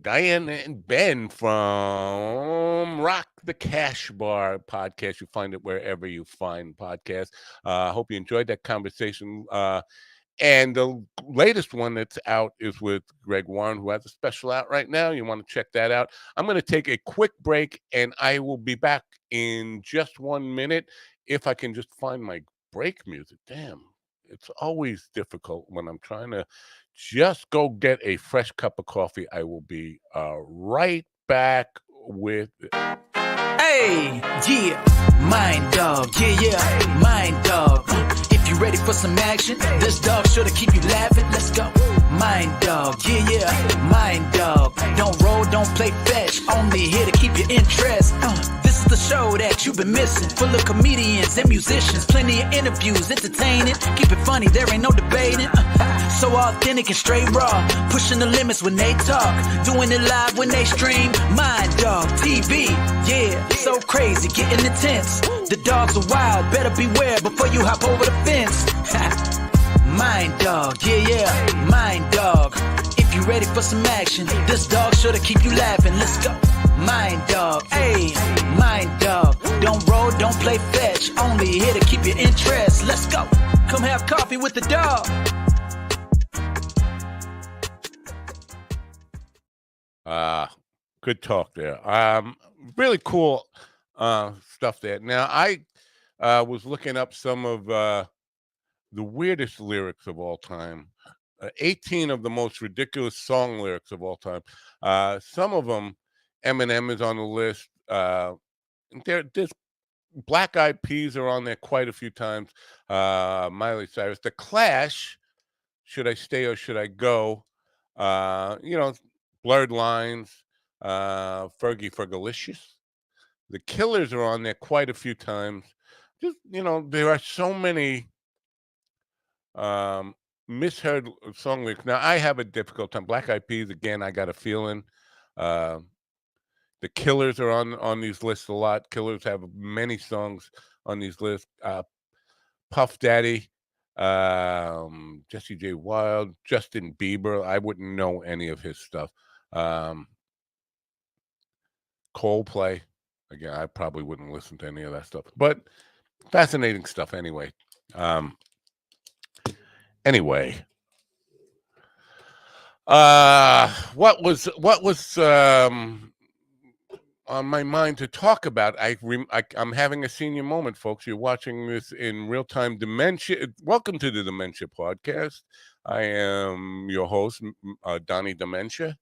Diane and Ben from Rock the Cash Bar podcast. You find it wherever you find podcasts. Hope you enjoyed that conversation. And the latest one that's out is with Greg Warren, who has a special out right now. You want to check that out. I'm going to take a quick break, and I will be back in just 1 minute if I can just find my break music. Damn, it's always difficult when I'm trying to just go get a fresh cup of coffee. I will be right back with. Hey, yeah, mind dog, yeah, mind dog. If you ready for some action, this dog sure to keep you laughing. Let's go. Mind dog, yeah, mind dog. Don't roll, don't play fetch, only here to keep your interest. This is the show that you've been missing, full of comedians and musicians, plenty of interviews, entertaining. Keep it funny, there ain't no debating. So authentic and straight raw, pushing the limits when they talk, doing it live when they stream. Mind dog TV, yeah, so crazy, getting intense. The dogs are wild, better beware before you hop over the fence. Mind dog, yeah, mind dog. If you ready for some action, this dog sure to keep you laughing. Let's go. Mind dog, hey, mind dog. Don't roll, don't play fetch, only here to keep your interest. Let's go. Come have coffee with the dog. Good talk there. Really cool stuff there. Now, I was looking up some of the weirdest lyrics of all time. 18 of the most ridiculous song lyrics of all time. Some of them, Eminem is on the list. There's Black Eyed Peas are on there quite a few times. Miley Cyrus, The Clash, Should I Stay or Should I Go? Blurred Lines, Fergalicious. The Killers are on there quite a few times. Just, there are so many misheard song lyrics. Now, I have a difficult time. Black Eyed Peas, again, I Got a Feeling. The Killers are on these lists a lot. Killers have many songs on these lists. Puff Daddy, Jesse J. Wild, Justin Bieber. I wouldn't know any of his stuff. Coldplay. Again, I probably wouldn't listen to any of that stuff, but fascinating stuff anyway. Anyway, what was on my mind to talk about? I'm having a senior moment, folks. You're watching this in real time. Dementia. Welcome to the Dementia Podcast. I am your host, Donnie Dementia.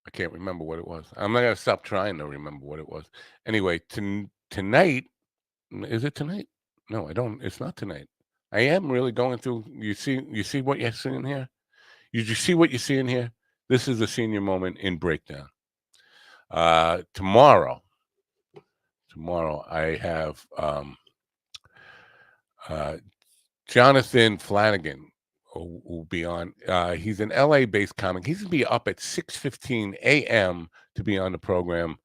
I can't remember what it was. I'm not gonna stop trying to remember what it was. Anyway, tonight, is it tonight? No, I don't. It's not tonight. I am really going through. You see what you're seeing here? You see what you're seeing here? This is a senior moment in breakdown. Tomorrow I have Jonathan Flanagan will be on. He's an LA-based comic. He's gonna be up at 6:15 a.m. to be on the program.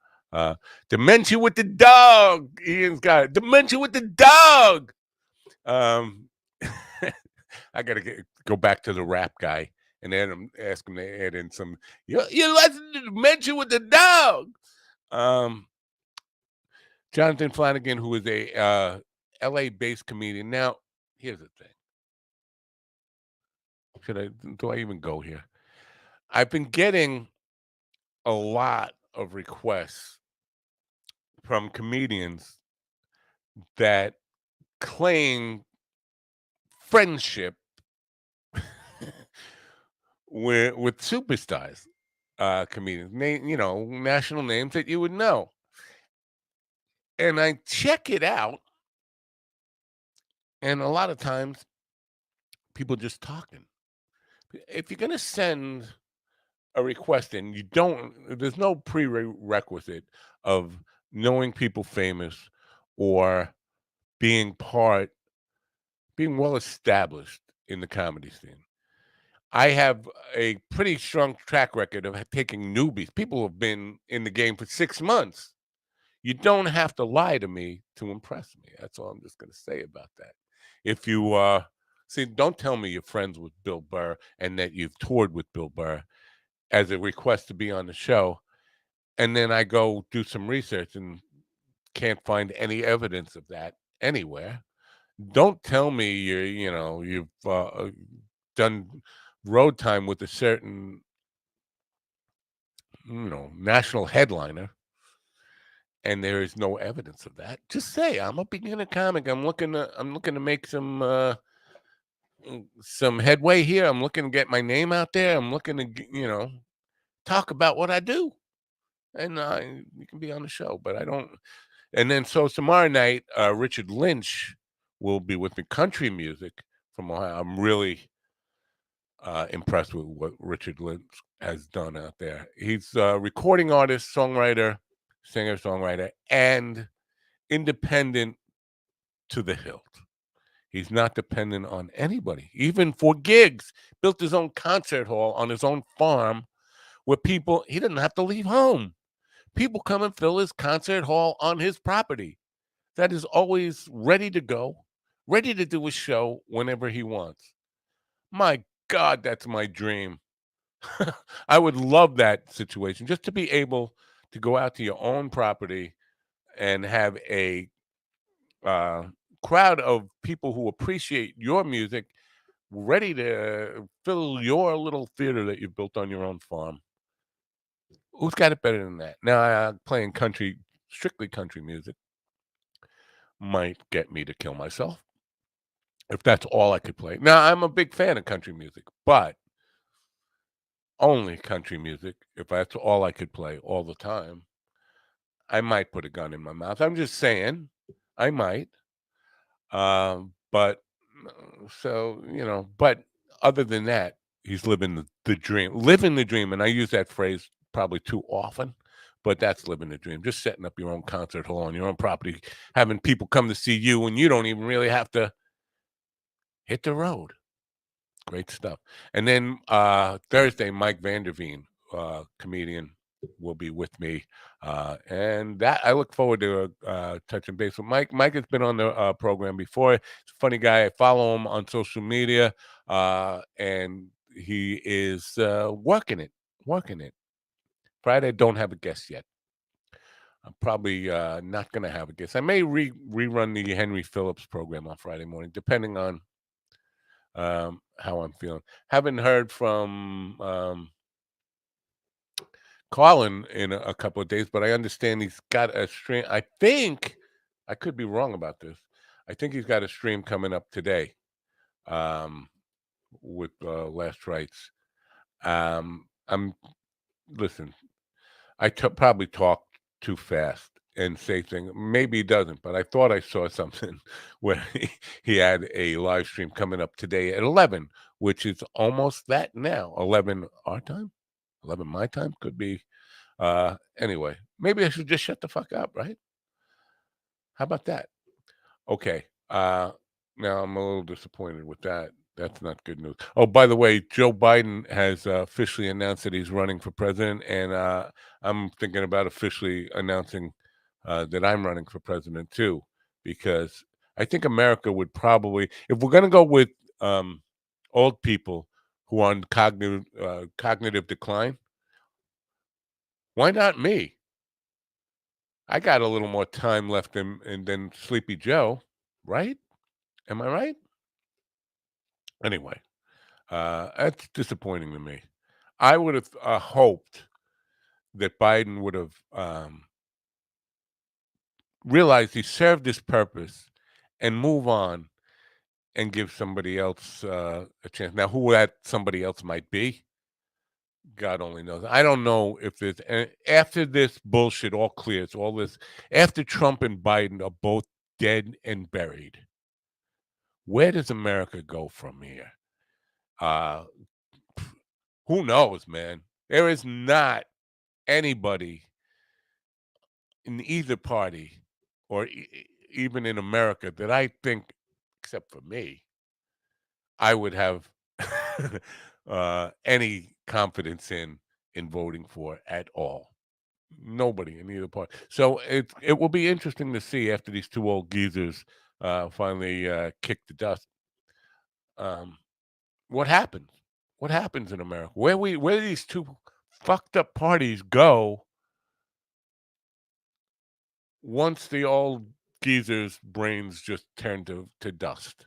Dementia with the Dog. Ian's got it. Dementia with the Dog. I gotta go back to the rap guy and ask him to add in some. You listen to Dementia with the Dog. Jonathan Flanagan, who is a LA-based comedian. Now, here's the thing. Do I even go here? I've been getting a lot of requests from comedians that claim friendship with superstars, comedians, national names that you would know. And I check it out, and a lot of times people just talking. If you're gonna send a request in, there's no prerequisite of knowing people famous or being well established in the comedy scene. I have a pretty strong track record of taking newbies, people who have been in the game for 6 months. You don't have to lie to me to impress me. That's all I'm just going to say about that. If you don't tell me you're friends with Bill Burr and that you've toured with Bill Burr as a request to be on the show, and then I go do some research and can't find any evidence of that anywhere. Don't tell me you've done road time with a certain national headliner, and there is no evidence of that. Just say I'm a beginner comic. I'm looking to make some headway here. I'm looking to get my name out there. I'm looking to talk about what I do, and you can be on the show. But I don't. And then so tomorrow night, Richard Lynch will be with me. Country music from Ohio. I'm really impressed with what Richard Lynch has done out there. He's a recording artist, songwriter, singer, songwriter, and independent to the hilt. He's not dependent on anybody, even for gigs. Built his own concert hall on his own farm where he didn't have to leave home. People come and fill his concert hall on his property. That is always ready to go, ready to do a show whenever he wants. My God, that's my dream. I would love that situation, just to be able to go out to your own property and have a uh, crowd of people who appreciate your music ready to fill your little theater that you've built on your own farm. Who's got it better than that? Now, playing strictly country music might get me to kill myself if that's all I could play. Now, I'm a big fan of country music, but only country music. If that's all I could play all the time, I might put a gun in my mouth. I'm just saying, I might. But but other than that, he's living the dream, living the dream. And I use that phrase probably too often, but that's living the dream. Just setting up your own concert hall on your own property, having people come to see you, and you don't even really have to hit the road. Great stuff. And then Thursday, Mike Vanderveen, comedian, will be with me, and that I look forward to touching base with Mike. Mike has been on the program before. He's a funny guy. I follow him on social media, and he is working it, working it. Friday, don't have a guest yet. I'm probably not going to have a guest. I may rerun the Henry Phillips program on Friday morning, depending on how I'm feeling. Haven't heard from Colin in a couple of days, but I understand he's got a stream. I think I could be wrong about this. I think he's got a stream coming up today um, with Last Rites. I'm listen. Probably talk too fast and say things. Maybe he doesn't, but I thought I saw something where he had a live stream coming up today at 11, which is almost that now. 11 our time, 11 my time, could be. Anyway, maybe I should just shut the fuck up, right? How about that? Okay. Now I'm a little disappointed with that. That's not good news. Oh, by the way, Joe Biden has officially announced that he's running for president, and I'm thinking about officially announcing that I'm running for president too, because I think America would probably, if we're going to go with old people who are on cognitive decline, why not me? I got a little more time left than Sleepy Joe, right? Am I right? Anyway, that's disappointing to me. I would have hoped that Biden would have realized he served his purpose and move on and give somebody else a chance. Now, who that somebody else might be, God only knows. I don't know if there's after this bullshit all clears, all this after Trump and Biden are both dead and buried. Where does America go from here? Uh, who knows, man? There is not anybody in either party or even in America that I think, except for me, I would have any confidence in voting for at all. Nobody in either party. So it will be interesting to see after these two old geezers finally kick the dust. Um, what happens? What happens in America? Where these two fucked up parties go once the old geezers' brains just turned to dust.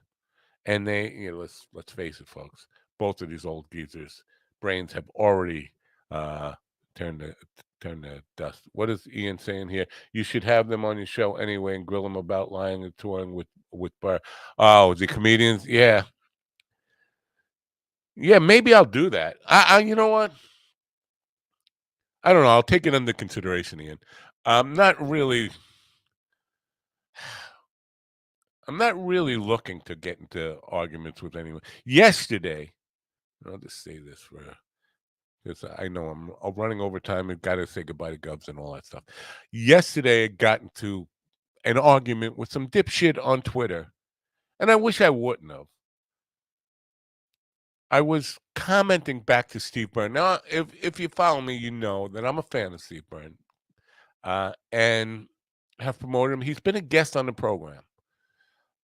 And let's face it, folks. Both of these old geezers' brains have already uh, turned to turned to dust. What is Ian saying here? You should have them on your show anyway and grill them about lying and touring with Burr. Oh, the comedians, yeah, yeah. Maybe I'll do that. You know what? I don't know. I'll take it under consideration, Ian. I'm not really. I'm not really looking to get into arguments with anyone. Yesterday, I'll just say this for because I know I'm running over time and got to say goodbye to Govs and all that stuff. Yesterday, I got into an argument with some dipshit on Twitter, and I wish I wouldn't have. I was commenting back to Steve Byrne. Now, if you follow me, you know that I'm a fan of Steve Byrne, and have promoted him. He's been a guest on the program.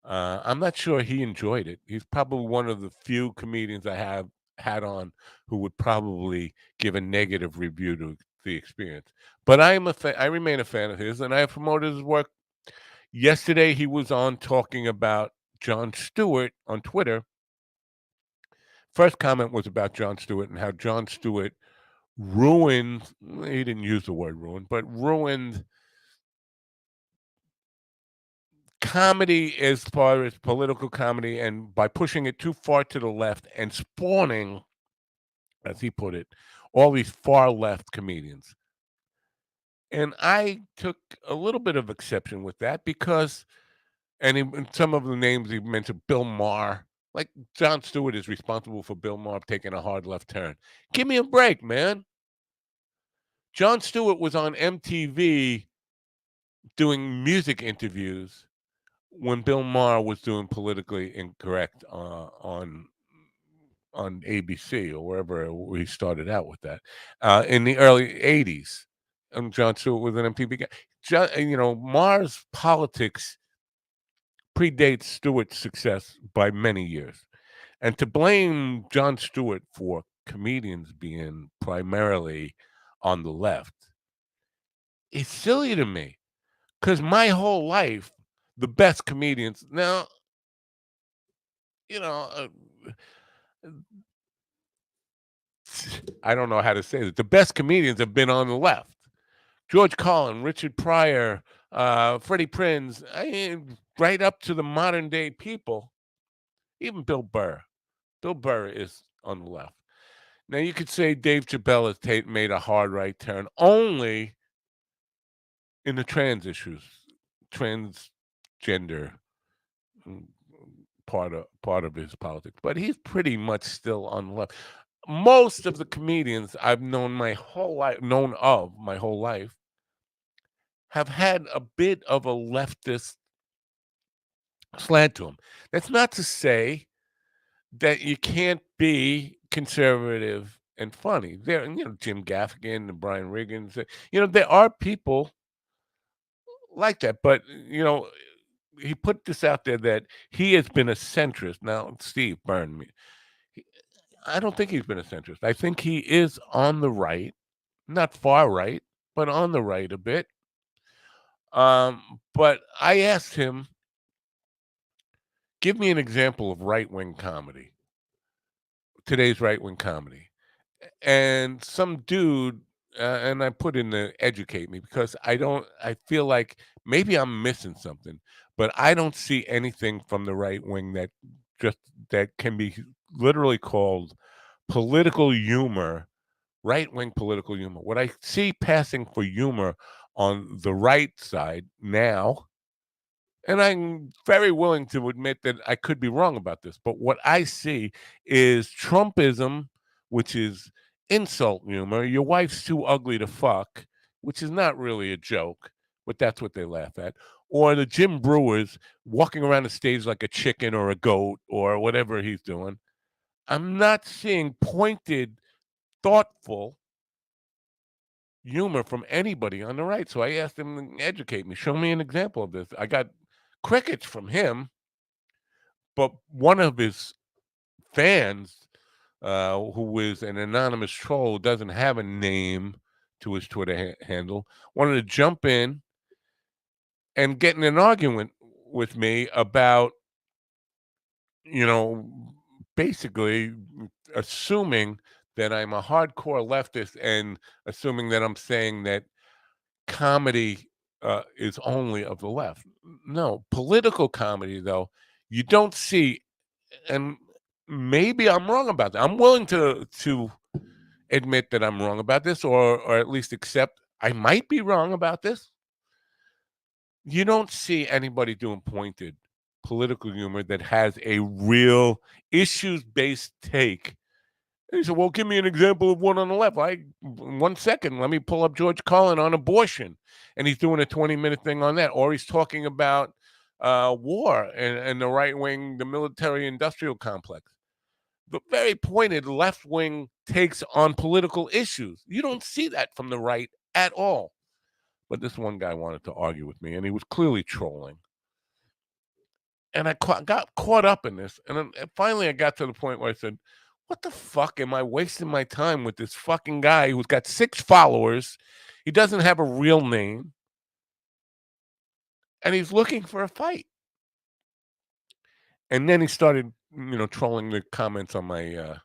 I'm not sure he enjoyed it. He's probably one of the few comedians I have had on who would probably give a negative review to the experience. But I remain a fan of his, and I have promoted his work. Yesterday, he was on talking about Jon Stewart on Twitter. First comment was about Jon Stewart and how Jon Stewart ruined. He didn't use the word ruined, but ruined comedy as far as political comedy, and by pushing it too far to the left and spawning, as he put it, all these far left comedians. And I took a little bit of exception with that because, and some of the names he mentioned, Bill Maher, like Jon Stewart is responsible for Bill Maher taking a hard left turn. Give me a break, man. Jon Stewart was on MTV doing music interviews when Bill Maher was doing politically incorrect on ABC or wherever we started out with that in the early '80s. And Jon Stewart was an MTV guy. Maher's politics predates Stewart's success by many years, and to blame Jon Stewart for comedians being primarily on the left is silly to me because my whole life the best comedians now you know, I don't know how to say it. The best comedians have been on the left. George Carlin, Richard Pryor, Freddie Prinze, right up to the modern day people. Even Bill Burr. Bill Burr is on the left. Now you could say Dave Chappelle has made a hard right turn only in the trans issues, transgender mm, part of his politics, but he's pretty much still on the left. Most of the comedians I've known my whole life, have had a bit of a leftist slant to them. That's not to say that you can't be conservative and funny. Jim Gaffigan and Brian Regan. There are people like that, but he put this out there that he has been a centrist. Now, Steve Byrne, I don't think he's been a centrist. I think he is on the right, not far right, but on the right a bit. But I asked him, give me an example of right-wing comedy, today's right-wing comedy. And some dude, and I put in the educate me because I feel like maybe I'm missing something, but I don't see anything from the right wing that can be literally called political humor, right-wing political humor. What I see passing for humor on the right side now, and I'm very willing to admit that I could be wrong about this, but what I see is Trumpism, which is insult humor. Your wife's too ugly to fuck, which is not really a joke, but that's what they laugh at. Or the Jim Brewers walking around the stage like a chicken or a goat or whatever he's doing. I'm not seeing pointed, thoughtful humor from anybody on the right. So I asked him to educate me, show me an example of this. I got crickets from him, but one of his fans, who is an anonymous troll, doesn't have a name to his Twitter handle, wanted to jump in and get in an argument with me about, you know, basically assuming that I'm a hardcore leftist and assuming that I'm saying that comedy is only of the left. No, political comedy, though, you don't see, and maybe I'm wrong about that. I'm willing to admit that I'm wrong about this, or at least accept I might be wrong about this. You don't see anybody doing pointed political humor that has a real issues-based take. And he said, "Well, give me an example of one on the left." 1 second, let me pull up George Carlin on abortion, and he's doing a 20-minute thing on that, or he's talking about war and the right wing, the military-industrial complex. The very pointed left-wing takes on political issues. You don't see that from the right at all. But this one guy wanted to argue with me, and he was clearly trolling. And I got caught up in this, and then finally I got to the point where I said, "What the fuck am I wasting my time with this fucking guy who's got 6 followers? He doesn't have a real name, and he's looking for a fight." And then he started, trolling the comments on my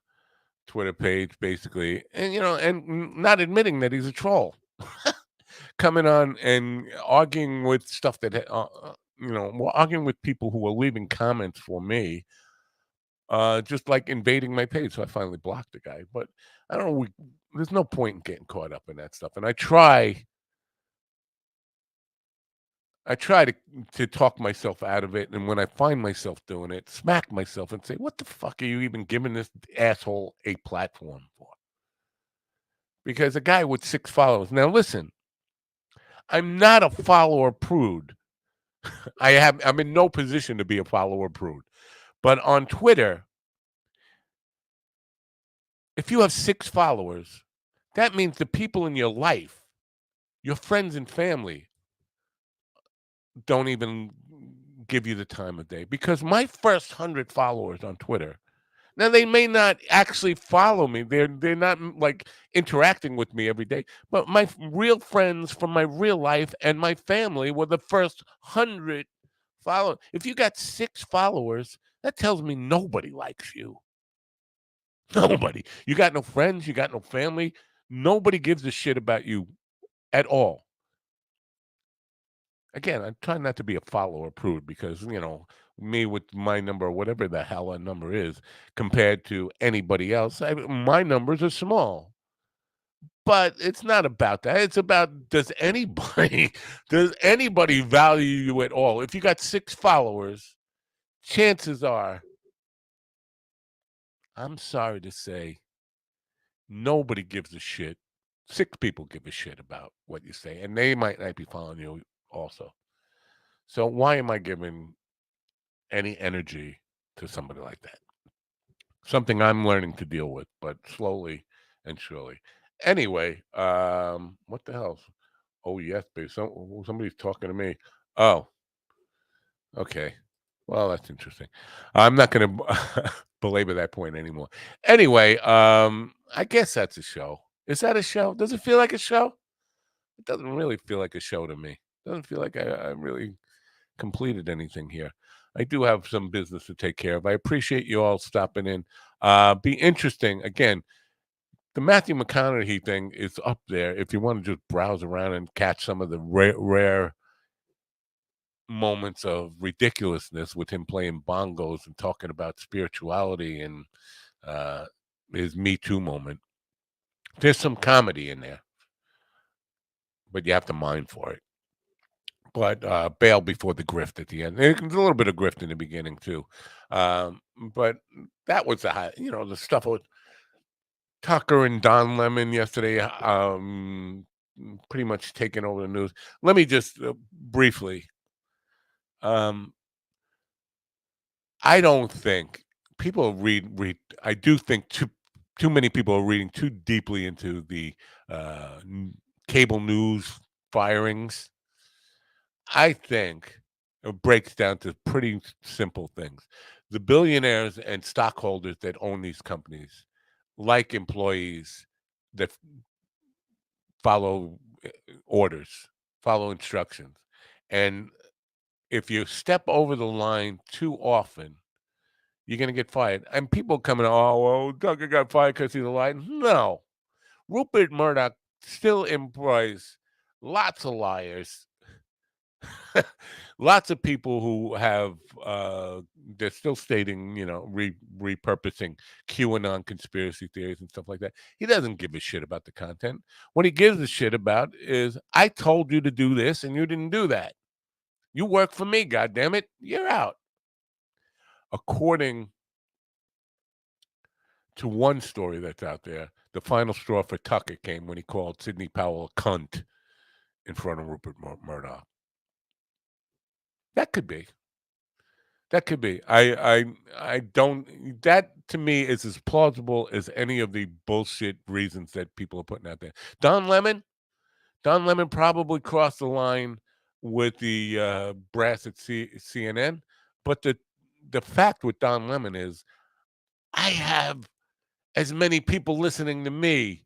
Twitter page, basically, and not admitting that he's a troll, coming on and arguing with stuff that, arguing with people who were leaving comments for me, just like invading my page. So I finally blocked the guy. But I don't know. There's no point in getting caught up in that stuff. And I try to talk myself out of it. And when I find myself doing it, smack myself and say, "What the fuck are you even giving this asshole a platform for?" Because a guy with 6 followers. Now listen, I'm not a follower prude. I'm in no position to be a follower prude. But on Twitter, if you have 6 followers, that means the people in your life, your friends and family, don't even give you the time of day. Because my first 100 followers on Twitter, now they may not actually follow me. They're not like interacting with me every day. But my real friends from my real life and my family were the first 100 followers. If you got 6 followers, that tells me nobody likes you. Nobody. You got no friends, you got no family. Nobody gives a shit about you at all. Again, I'm trying not to be a follower prude because, me with my number, whatever the hell a number is, compared to anybody else, my numbers are small. But it's not about that. It's about does anybody value you at all? If you got 6 followers, chances are, I'm sorry to say, nobody gives a shit. 6 people give a shit about what you say, and they might not be following you also. So why am I giving any energy to somebody like that? Something I'm learning to deal with, but slowly and surely. Anyway, what the hell? Oh yes, babe. Somebody's talking to me. Oh, okay. Well, that's interesting. I'm not going to belabor that point anymore. Anyway, I guess that's a show. Is that a show? Does it feel like a show? It doesn't really feel like a show to me. It doesn't feel like I really completed anything here. I do have some business to take care of. I appreciate you all stopping in. Be interesting. Again, the Matthew McConaughey thing is up there if you want to just browse around and catch some of the rare moments of ridiculousness with him playing bongos and talking about spirituality and his Me Too moment. There's some comedy in there, but you have to mind for it. But bail before the grift at the end. There's a little bit of grift in the beginning too, but that was the high. The stuff with Tucker and Don Lemon yesterday, pretty much taking over the news. Let me just briefly. I don't think people read. I do think too many people are reading too deeply into the cable news firings. I think it breaks down to pretty simple things. The billionaires and stockholders that own these companies, like employees that follow orders, follow instructions. And if you step over the line too often, you're going to get fired. And people coming, oh, well, Tucker got fired because he's a liar. No. Rupert Murdoch still employs lots of liars. Lots of people who have, they're still stating, repurposing QAnon conspiracy theories and stuff like that. He doesn't give a shit about the content. What he gives a shit about is, I told you to do this and you didn't do that. You work for me, goddammit. You're out. According to one story that's out there, the final straw for Tucker came when he called Sidney Powell a cunt in front of Rupert Murdoch. That could be. That could be. I don't. That to me is as plausible as any of the bullshit reasons that people are putting out there. Don Lemon probably crossed the line with the brass at CNN, but the fact with Don Lemon is, I have as many people listening to me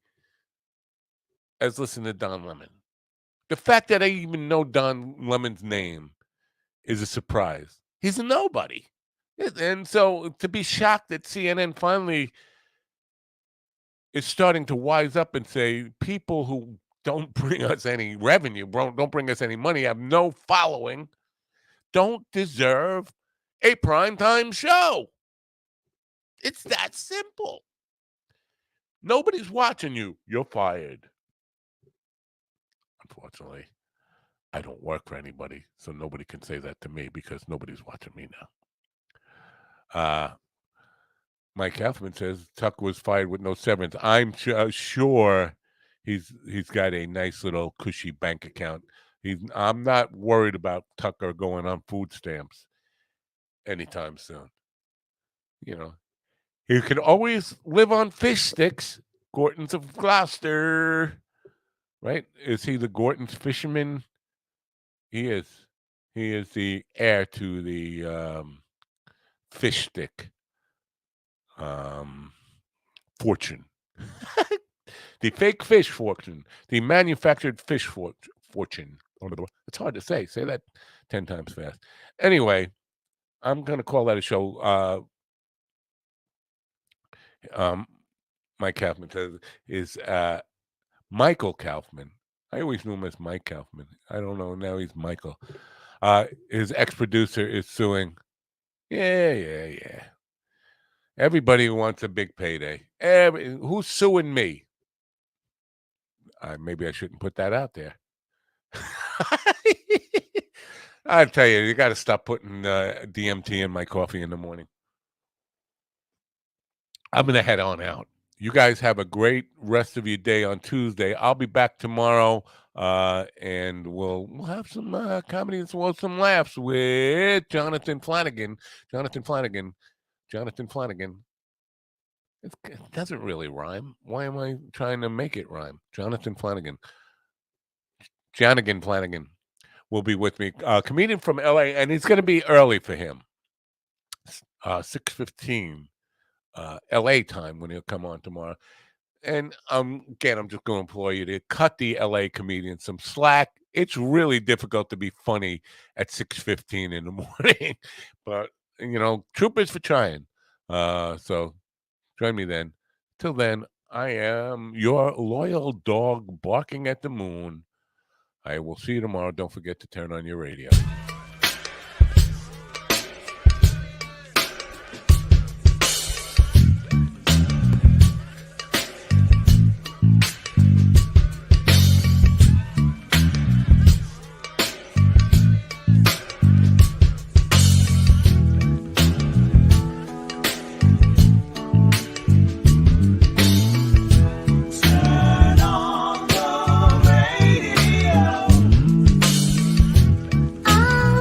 as listen to Don Lemon. The fact that I even know Don Lemon's name is a surprise. He's a nobody. And so to be shocked that CNN finally is starting to wise up and say, people who don't bring us any revenue, don't bring us any money, have no following, don't deserve a primetime show. It's that simple. Nobody's watching you. You're fired. Unfortunately, I don't work for anybody, so nobody can say that to me because nobody's watching me now. Mike Kaufman says Tucker was fired with no severance. I'm sure he's got a nice little cushy bank account. I'm not worried about Tucker going on food stamps anytime soon. He could always live on fish sticks. Gorton's of Gloucester, right? Is he the Gorton's fisherman? He is. He is the heir to the fish stick fortune. The fake fish fortune. The manufactured fish fortune. It's hard to say. Say that 10 times fast. Anyway, I'm going to call that a show. Mike Kaufman says is Michael Kaufman. I always knew him as Mike Kaufman. I don't know. Now he's Michael. His ex-producer is suing. Yeah. Everybody wants a big payday. Who's suing me? Maybe I shouldn't put that out there. I tell you got to stop putting DMT in my coffee in the morning. I'm going to head on out. You guys have a great rest of your day on Tuesday. I'll be back tomorrow, and we'll have some comedy and some laughs with Jonathan Flanagan. It doesn't really rhyme. Why am I trying to make it rhyme? Jonathan Flanagan will be with me. Comedian from LA, and it's going to be early for him. 6:15 LA time when he'll come on tomorrow. And again, I'm just going to implore you to cut the LA comedian some slack. It's really difficult to be funny at 6:15 in the morning, but troopers for trying. So join me then. Till then, I am your loyal dog barking at the moon. I will see you tomorrow. Don't forget to turn on your radio. I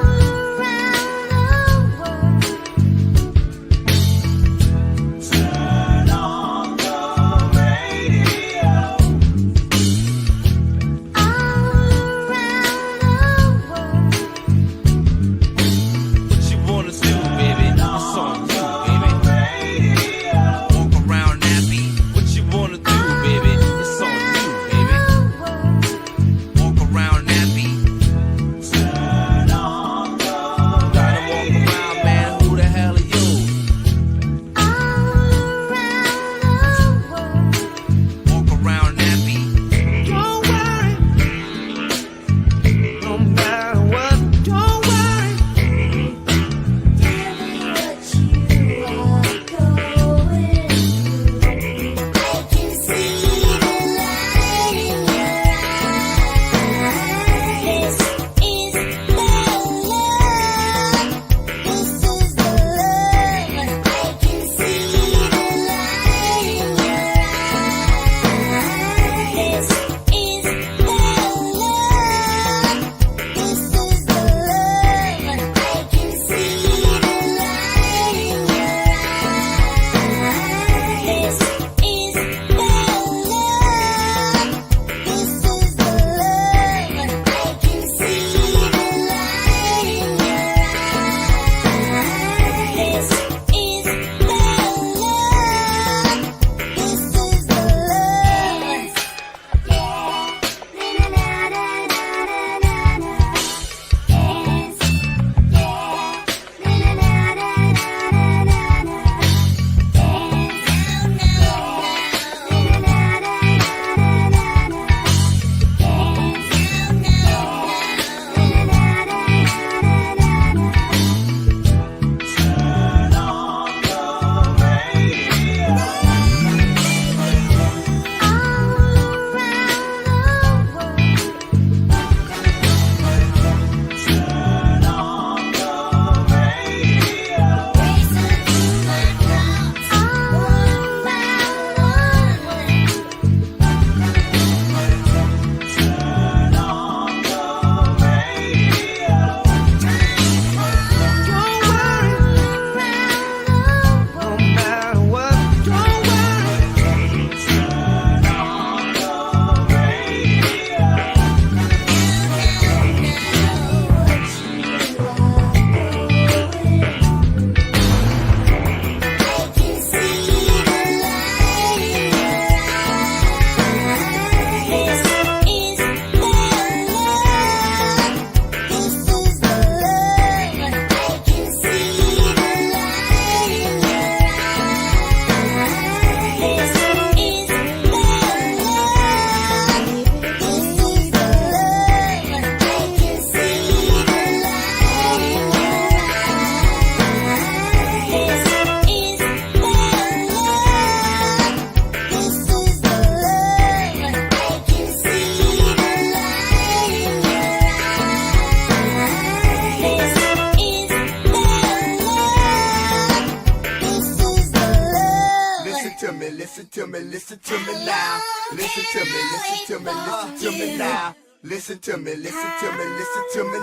listen to me, listen to me now. Listen to me, listen to me, listen to me now. Listen to me, listen to me, listen to me.